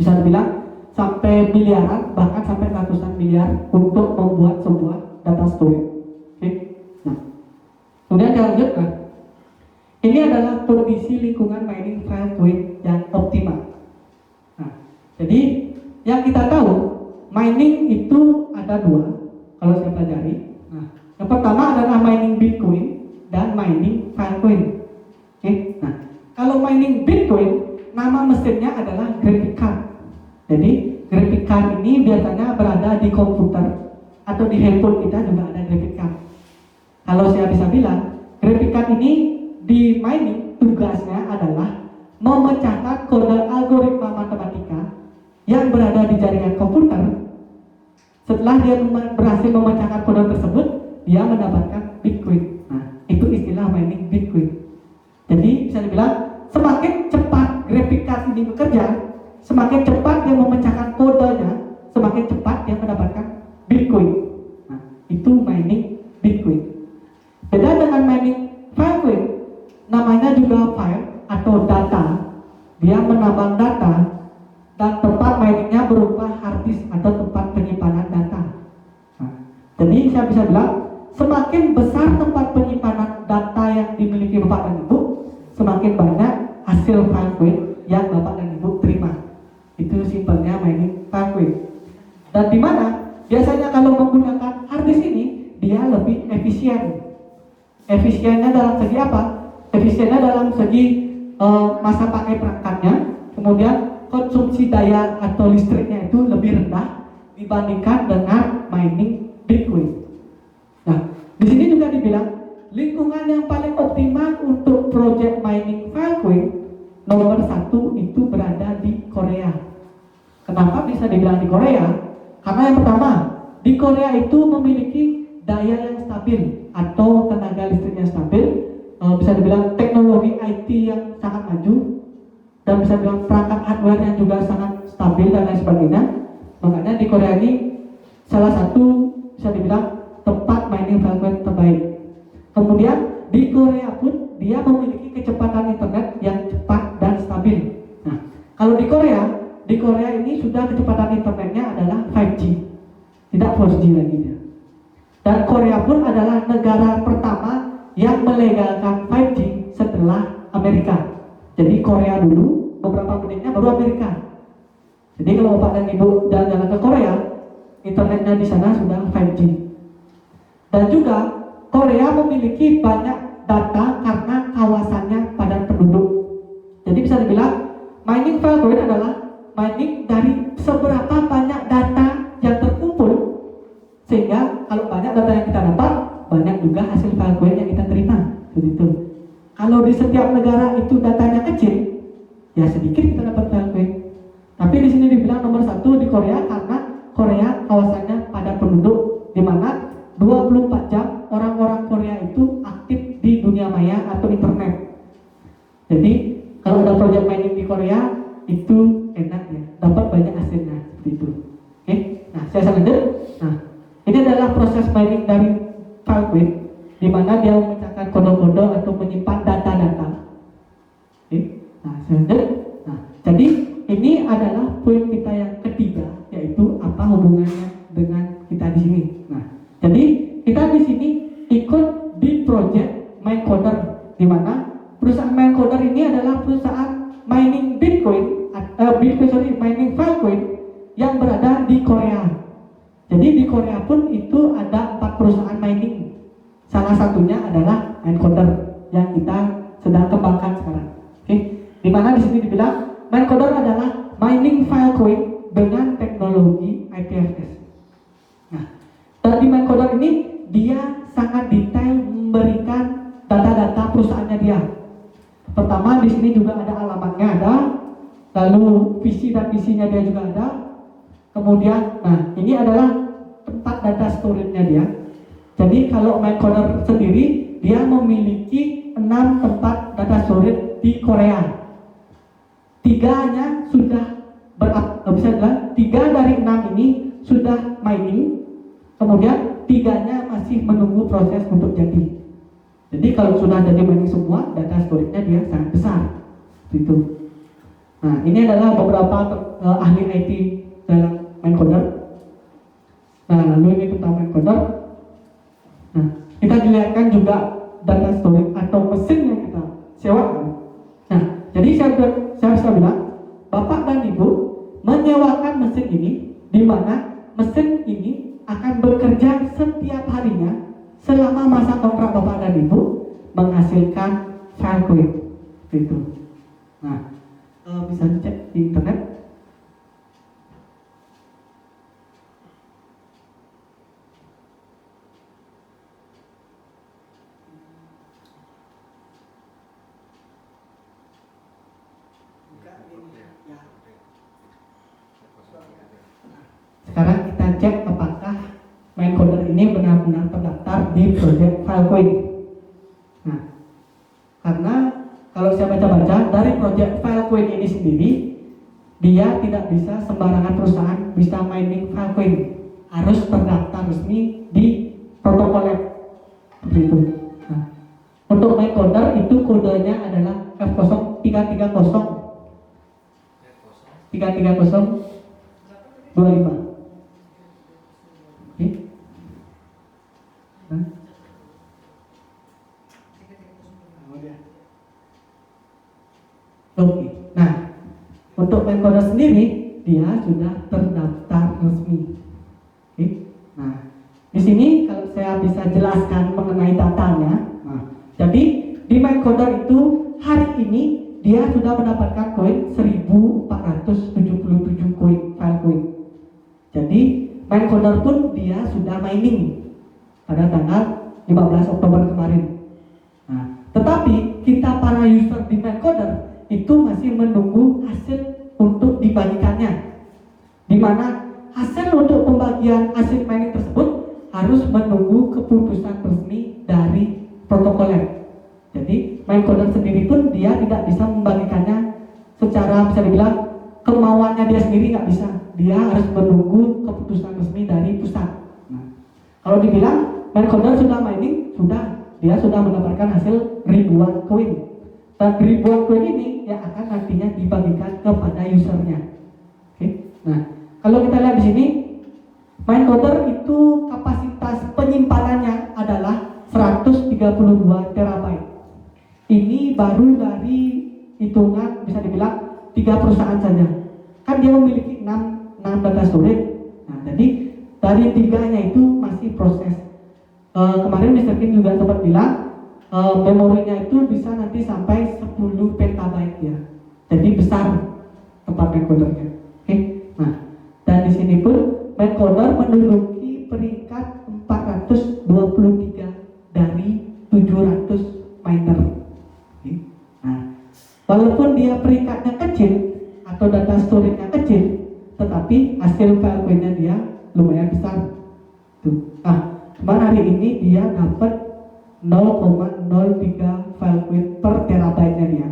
Speaker 1: Bisa dibilang sampai miliaran, bahkan sampai ratusan miliar untuk membuat sebuah data storage. Oke. Nah, kemudian dilanjutkan. Ini adalah kondisi lingkungan mining Filecoin yang optimal. Nah, jadi yang kita tahu mining itu ada dua kalau saya pelajari. Nah, yang pertama adalah mining Bitcoin dan mining Filecoin. Oke. Nah, kalau mining Bitcoin, nama mesinnya adalah graphic card. Jadi graphic card ini biasanya berada di komputer atau di handphone kita juga ada graphic card. Kalau saya bisa bilang, graphic card ini di mining tugasnya adalah memecahkan kode algoritma matematika yang berada di jaringan komputer. Setelah dia berhasil memecahkan kode tersebut, dia mendapatkan Bitcoin. Nah, itu istilah mining Bitcoin. Jadi bisa dibilang semakin cepat graphic card ini bekerja, semakin cepat dia memecahkan kodenya, semakin cepat dia mendapatkan Bitcoin. Nah, itu mining Bitcoin. Beda dengan mining Filecoin, namanya juga file atau data. Dia menambang data dan tempat miningnya berupa hard disk atau tempat penyimpanan data. Nah, jadi saya bisa bilang semakin besar tempat penyimpanan data yang dimiliki Bapak dan Ibu, semakin banyak hasil Filecoin yang Bapak dan Ibu terima. Itu simpelnya mining Filecoin. Dan di mana biasanya kalau menggunakan hard disk ini dia lebih efisien. Efisiennya dalam segi apa? Efisiennya dalam segi masa pakai perangkatnya, kemudian konsumsi daya atau listriknya itu lebih rendah dibandingkan dengan mining Bitcoin. Nah, di sini juga dibilang lingkungan yang paling optimal untuk project mining Filecoin nomor 1 itu berada di Korea. Kenapa bisa dibilang di Korea? Karena yang pertama, di Korea itu memiliki daya yang stabil atau tenaga listriknya stabil, bisa dibilang teknologi IT yang sangat maju, dan bisa dibilang perangkat hardware yang juga sangat stabil dan lain sebagainya. Makanya di Korea ini salah satu bisa dibilang tempat mining Filecoin terbaik. Kemudian di Korea pun dia memiliki kecepatan internet yang cepat dan stabil. Nah, kalau di Korea ini sudah kecepatan internetnya adalah 5G, tidak 4G lagi dia. Dan Korea pun adalah negara pertama yang melegalkan 5G setelah Amerika. Jadi Korea dulu, beberapa menitnya baru Amerika. Jadi kalau Bapak dan Ibu jalan-jalan ke Korea, internetnya di sana sudah 5G. Dan juga Korea memiliki banyak data karena kawasannya padat penduduk. Jadi bisa dibilang mining Filecoin adalah mining dari seberapa banyak data yang terkumpul, sehingga kalau banyak data yang kita dapat, banyak juga hasil Filecoin yang kita terima. Begitu. Kalau di setiap negara itu datanya kecil, ya sedikit kita dapat Filecoin. Tapi di sini dibilang nomor 1 di Korea karena Korea kawasannya padat penduduk, di mana 24 jam orang-orang Korea itu aktif di dunia maya atau internet. Jadi kalau ada project mining di Korea itu enak ya, dapat banyak hasilnya seperti itu. Oke, nah saya lanjut. Nah, ini adalah proses mining dari Filecoin, di mana dia memecahkan kode-kode atau menyimpan data-data. Oke, nah saya lanjut. Nah, jadi ini adalah poin kita yang ketiga, yaitu apa hubungannya dengan kita di sini. Nah, jadi kita di sini ikut di project Minecoder, di mana perusahaan Minecoder ini adalah perusahaan mining mining Filecoin yang berada di Korea. Jadi di Korea pun itu ada 4 perusahaan mining. Salah satunya adalah Minecoder yang kita sedang kembangkan sekarang. Oke, di mana di sini dibilang Minecoder adalah mining Filecoin dengan teknologi IPFS. Nah, dari Minecoder ini dia sangat detail memberikan data-data perusahaannya dia. Pertama di sini juga ada alamatnya ada, lalu visi dan misinya dia juga ada. Kemudian, nah ini adalah tempat data storage-nya dia. Jadi kalau Minecoder sendiri dia memiliki 6 tempat data storage di Korea. 3-nya sudah bisa bilang 3 dari 6 ini sudah mining, kemudian 3-nya masih menunggu proses untuk jadi. Jadi kalau sudah jadi mining semua, data storage-nya dia sangat besar. Itu. Nah, ini adalah beberapa ahli IT dalam Mindcoder. Nah, lalu ini tentang Mindcoder. Nah, kita dilihatkan juga data storage atau mesin yang kita sewakan. Nah, jadi saya bisa bilang, Bapak dan Ibu menyewakan mesin ini, di mana mesin ini akan bekerja setiap harinya selama masa kontrak Bapak dan Ibu menghasilkan Filecoin. Itu. Nah, bisa cek di internet. Sekarang kita cek apakah Mindcoder ini benar-benar terdaftar di project Filecoin. Nah, karena kalau saya baca-baca dari project Filecoin ini sendiri, dia tidak bisa sembarangan perusahaan bisa mining Filecoin, harus terdaftar resmi di protokol lab seperti itu. Nah, untuk Mindcoder itu kodenya adalah F0330 33025. Oke. Oke. Nah, untuk Mindcoder sendiri dia sudah terdaftar resmi. Oke. Nah, di sini kalau saya bisa jelaskan mengenai datanya. Nah, jadi di Mindcoder itu hari ini dia sudah mendapatkan koin 1477 koin Filecoin. Jadi Mindcoder pun dia sudah mining pada tanggal 15 Oktober kemarin. Nah, tetapi kita para user di Mindcoder itu masih menunggu hasil untuk dibagikannya, di mana hasil untuk pembagian hasil mining tersebut harus menunggu keputusan resmi dari protokol lab. Jadi Mindcoder sendiri pun dia tidak bisa membagikannya secara bisa dibilang kemauannya dia sendiri, nggak bisa. Dia harus menunggu keputusan resmi dari pusat. Nah, kalau dibilang Mindcoder sudah mining, dia sudah mendapatkan hasil ribuan koin. Dan ribuan koin ini yang akan nantinya dibagikan kepada usernya. Oke. Nah, kalau kita lihat di sini, Mindcoder itu kapasitas penyimpanannya adalah 132 terabyte. Ini baru dari hitungan bisa dibilang 3 perusahaan saja. Kan dia memiliki 6 data storage. Nah, jadi dari 3-nya itu masih proses. Kemarin Mr. Kim juga sempat bilang memorinya itu bisa nanti sampai 10 petabyte ya. Jadi besar tempat Mindcodernya. Oke. Nah, dan di sini pun Mindcoder menduduki peringkat 423 dari 700 miner. Oke. Nah, walaupun dia peringkatnya kecil atau data storage-nya kecil, tetapi hasil Filecoin-nya dia lumayan besar. Tuh. Nah, kemarin hari ini dia dapat 0,03 Filecoin per terabyte-nya dia.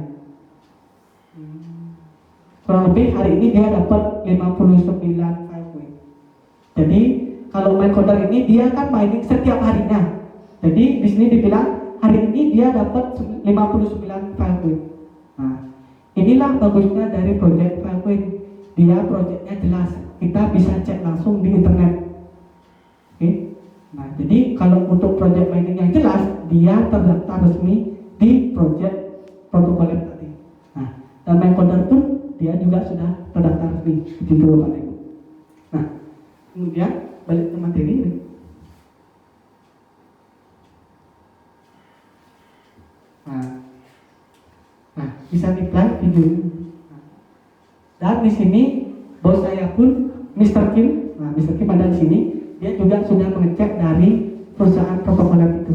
Speaker 1: Kurang lebih hari ini dia dapat 59 Filecoin. Jadi kalau Mindcoder ini dia kan mining setiap harinya. Jadi di sini dibilang hari ini dia dapat 59 Filecoin. Nah, inilah bagusnya dari project Filecoin. Dia projectnya jelas, kita bisa cek langsung di internet. Oke. Nah, jadi kalau untuk project mining yang jelas, dia terdaftar resmi di project protokol lab tadi. Nah, dan Mindcoder pun dia juga sudah terdaftar resmi di Bapak Ibu. Nah, kemudian balik ke materi ini. Nah, bisa di-play video ini. Dan di sini bos saya pun Mr. Kim. Nah, Mr. Kim ada di sini. Dia juga sudah mengecek dari perusahaan protokol lab itu.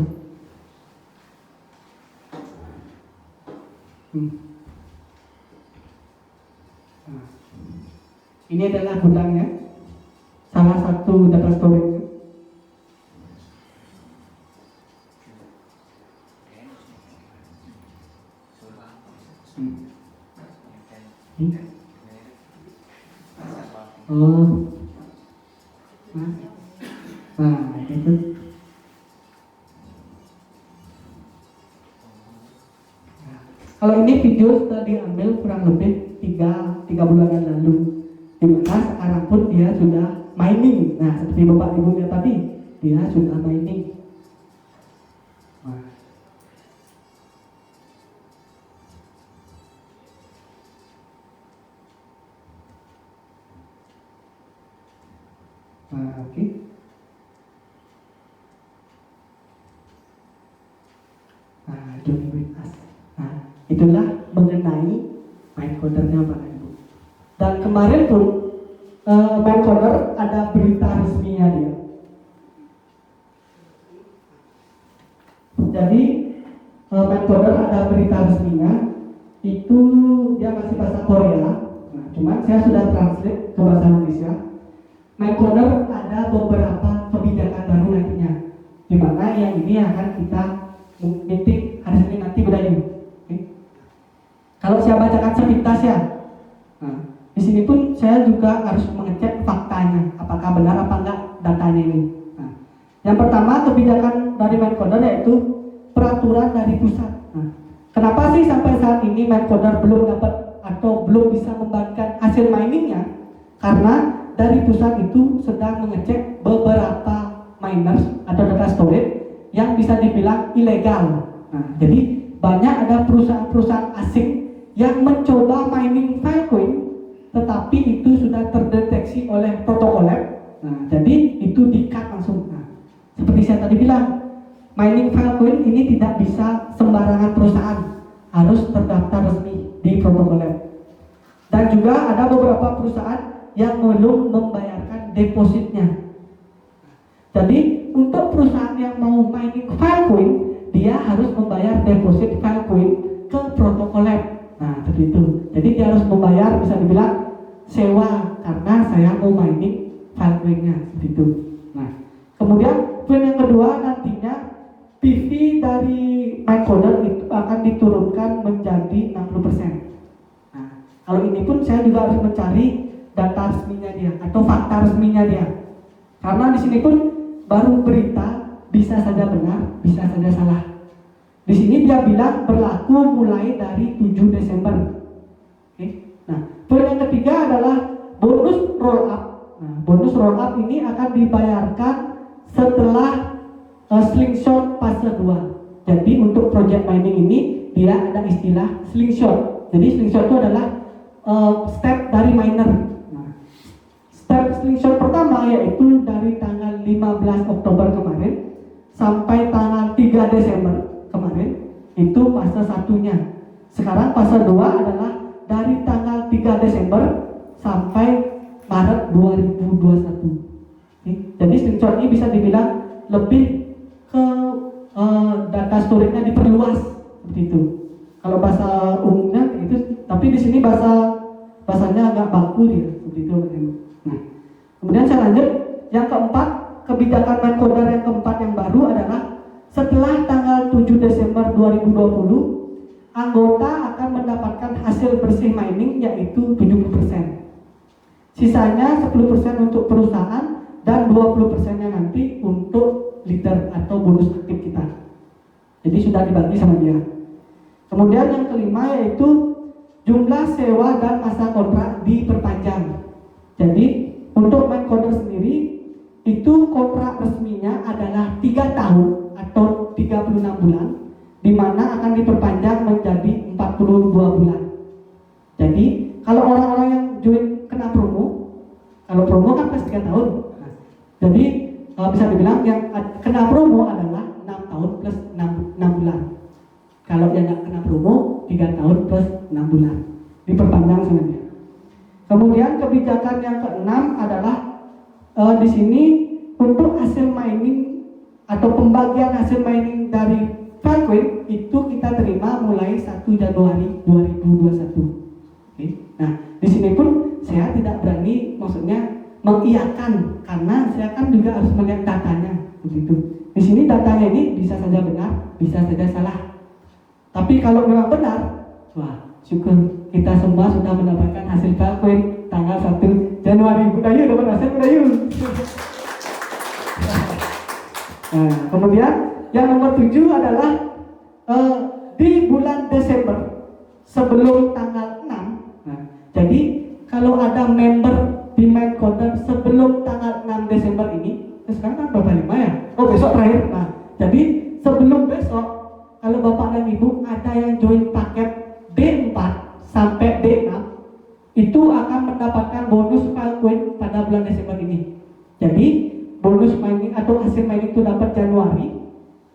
Speaker 1: Nah, ini adalah gudangnya, salah satu data storage. Nah, itu. Kalau ini video sudah diambil kurang lebih 3 bulan yang lalu. Dimana sekarang pun dia sudah mining. Nah, seperti Bapak Ibu lihat tadi, dia sudah mining. Oke. Johnny with us. Itulah mengenai Mindcoder-nya Pak Ibu. Dan kemarin pun Mindcoder ada berita resminya dia. Jadi Mindcoder ada berita resminya, itu dia masih bahasa Korea. Nah, cuman saya sudah translate ke bahasa Indonesia. Mindcoder ada beberapa kebijakan baru nantinya, di mana yang ini akan kita meeting hari Senin nanti Budayu. Kalau saya bacakan sepintas ya, di sini pun saya juga harus mengecek faktanya, apakah benar apa enggak datanya ini. Yang pertama kebijakan dari Mindcoder yaitu peraturan dari pusat. Kenapa sih sampai saat ini Mindcoder belum dapat atau belum bisa membagikan hasil miningnya? Karena dari pusat itu sedang mengecek beberapa miners atau data storage yang bisa dibilang ilegal. Jadi banyak ada perusahaan-perusahaan asing yang mencoba mining Filecoin, tetapi itu sudah terdeteksi oleh protokol lab. Jadi itu di-cut langsung. Seperti saya tadi bilang, mining Filecoin ini tidak bisa sembarangan perusahaan, harus terdaftar resmi di protokol lab. Dan juga ada beberapa perusahaan yang belum membayarkan depositnya. Jadi untuk perusahaan yang mau mining Filecoin, dia harus membayar deposit Filecoin ke protokol lab. Seperti itu. Jadi dia harus membayar, bisa dibilang sewa, karena saya mau mining Filecoin-nya, seperti itu. Kemudian poin yang kedua, nantinya PV dari Mindcoder itu akan diturunkan menjadi 60%. Kalau ini pun saya juga harus mencari data resminya dia atau fakta resminya dia. Karena di sini pun baru berita, bisa saja benar, bisa saja salah. Di sini dia bilang berlaku mulai dari 7 Desember. Poin yang ketiga adalah bonus roll up. Bonus roll up ini akan dibayarkan setelah slingshot fase 2. Jadi untuk project mining ini dia ada istilah slingshot. Jadi slingshot itu adalah step dari miner. Step slingshot pertama yaitu dari tanggal 15 Oktober kemarin sampai tanggal 3 Desember kemarin, itu fase satunya. Sekarang fase 2 adalah dari tanggal 3 Desember sampai Maret 2021. Jadi slingshot ini bisa dibilang lebih ke data storage-nya diperluas, seperti itu. Kalau bahasa umumnya itu, tapi di sini bahasanya agak baku ya, seperti itu. Kemudian saya lanjut, yang keempat, kebijakan Mindcoder yang keempat yang baru adalah setelah tanggal 7 Desember 2020, anggota akan mendapatkan hasil bersih mining yaitu 70%. Sisanya 10% untuk perusahaan dan 20%-nya nanti untuk leader atau bonus aktif kita. Jadi sudah dibagi sama dia. Kemudian yang kelima yaitu jumlah sewa dan masa kontrak diperpanjang. Jadi untuk Mindcoder sendiri itu kontrak resminya adalah 3 tahun atau 36 bulan, di mana akan diperpanjang menjadi 42 bulan. Jadi kalau orang-orang yang join kena promo, kalau promo kan pas 3 tahun. Jadi bisa dibilang yang kena promo adalah 6 tahun plus 6 bulan. Kalau yang nggak kena promo 3 tahun plus 6 bulan, diperpanjang sebenarnya. Kemudian kebijakan yang keenam adalah di sini untuk hasil mining atau pembagian hasil mining dari Filecoin itu kita terima mulai 1 Januari 2021. Nah, di sini pun saya tidak berani, maksudnya mengiyakan, karena saya kan juga harus melihat datanya, begitu. Di sini datanya ini bisa saja benar, bisa saja salah. Tapi kalau memang benar, wah, syukur kita semua sudah mendapatkan hasil Filecoin tanggal 1 Januari. Budayu dapat hasil Budayu. Nah, kemudian yang nomor 7 adalah di bulan Desember sebelum tanggal 6. Jadi kalau ada member di Mindcoder sebelum tanggal 6 Desember ini, sekarang kan berapa 5 ya? Oh besok terakhir. Nah, jadi sebelum besok, kalau Bapak dan Ibu ada yang join paket D4 sampai D6, itu akan mendapatkan bonus file coin pada bulan Desember ini. Jadi bonus mining atau hasil mining itu dapat Januari.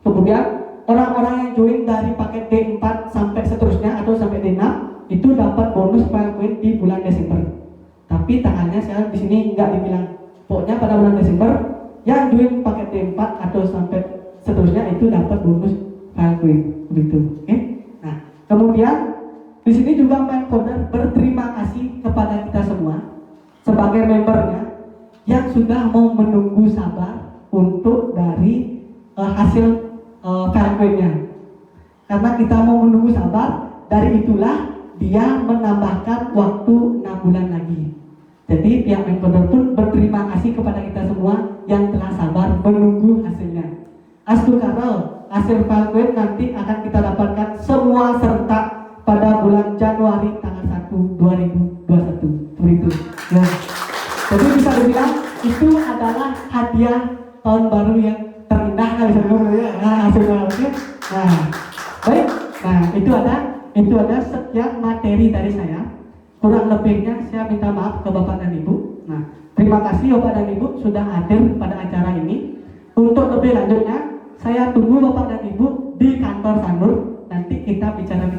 Speaker 1: Kemudian orang-orang yang join dari paket D4 sampai seterusnya atau sampai D6 itu dapat bonus file coin di bulan Desember. Tapi tanggalnya saya di sini nggak dibilang. Pokoknya pada bulan Desember yang join paket D4 atau sampai seterusnya itu dapat bonus file coin begitu. Oke? Nah, kemudian di sini juga Mindcoder berterima kasih kepada kita semua sebagai membernya yang sudah mau menunggu sabar untuk dari hasil file coin-nya. Karena kita mau menunggu sabar, dari itulah dia menambahkan waktu 6 bulan lagi. Jadi pihak Mindcoder pun berterima kasih kepada kita semua yang telah sabar menunggu hasilnya. As to Carol, hasil file coin nanti akan kita dapatkan semua serta pada bulan Januari tanggal 1 2021. Begitu. Ya. Jadi bisa dibilang itu adalah hadiah tahun baru yang terindah kan bisa dibilang ya. Nah, hasil file coin. Nah, baik. Nah, itu ada sekian materi dari saya. Kurang lebihnya saya minta maaf ke Bapak dan Ibu. Nah, terima kasih Bapak dan Ibu sudah hadir pada acara ini. Untuk lebih lanjutnya, saya tunggu Bapak dan Ibu di kantor Sanur. Nanti kita bicara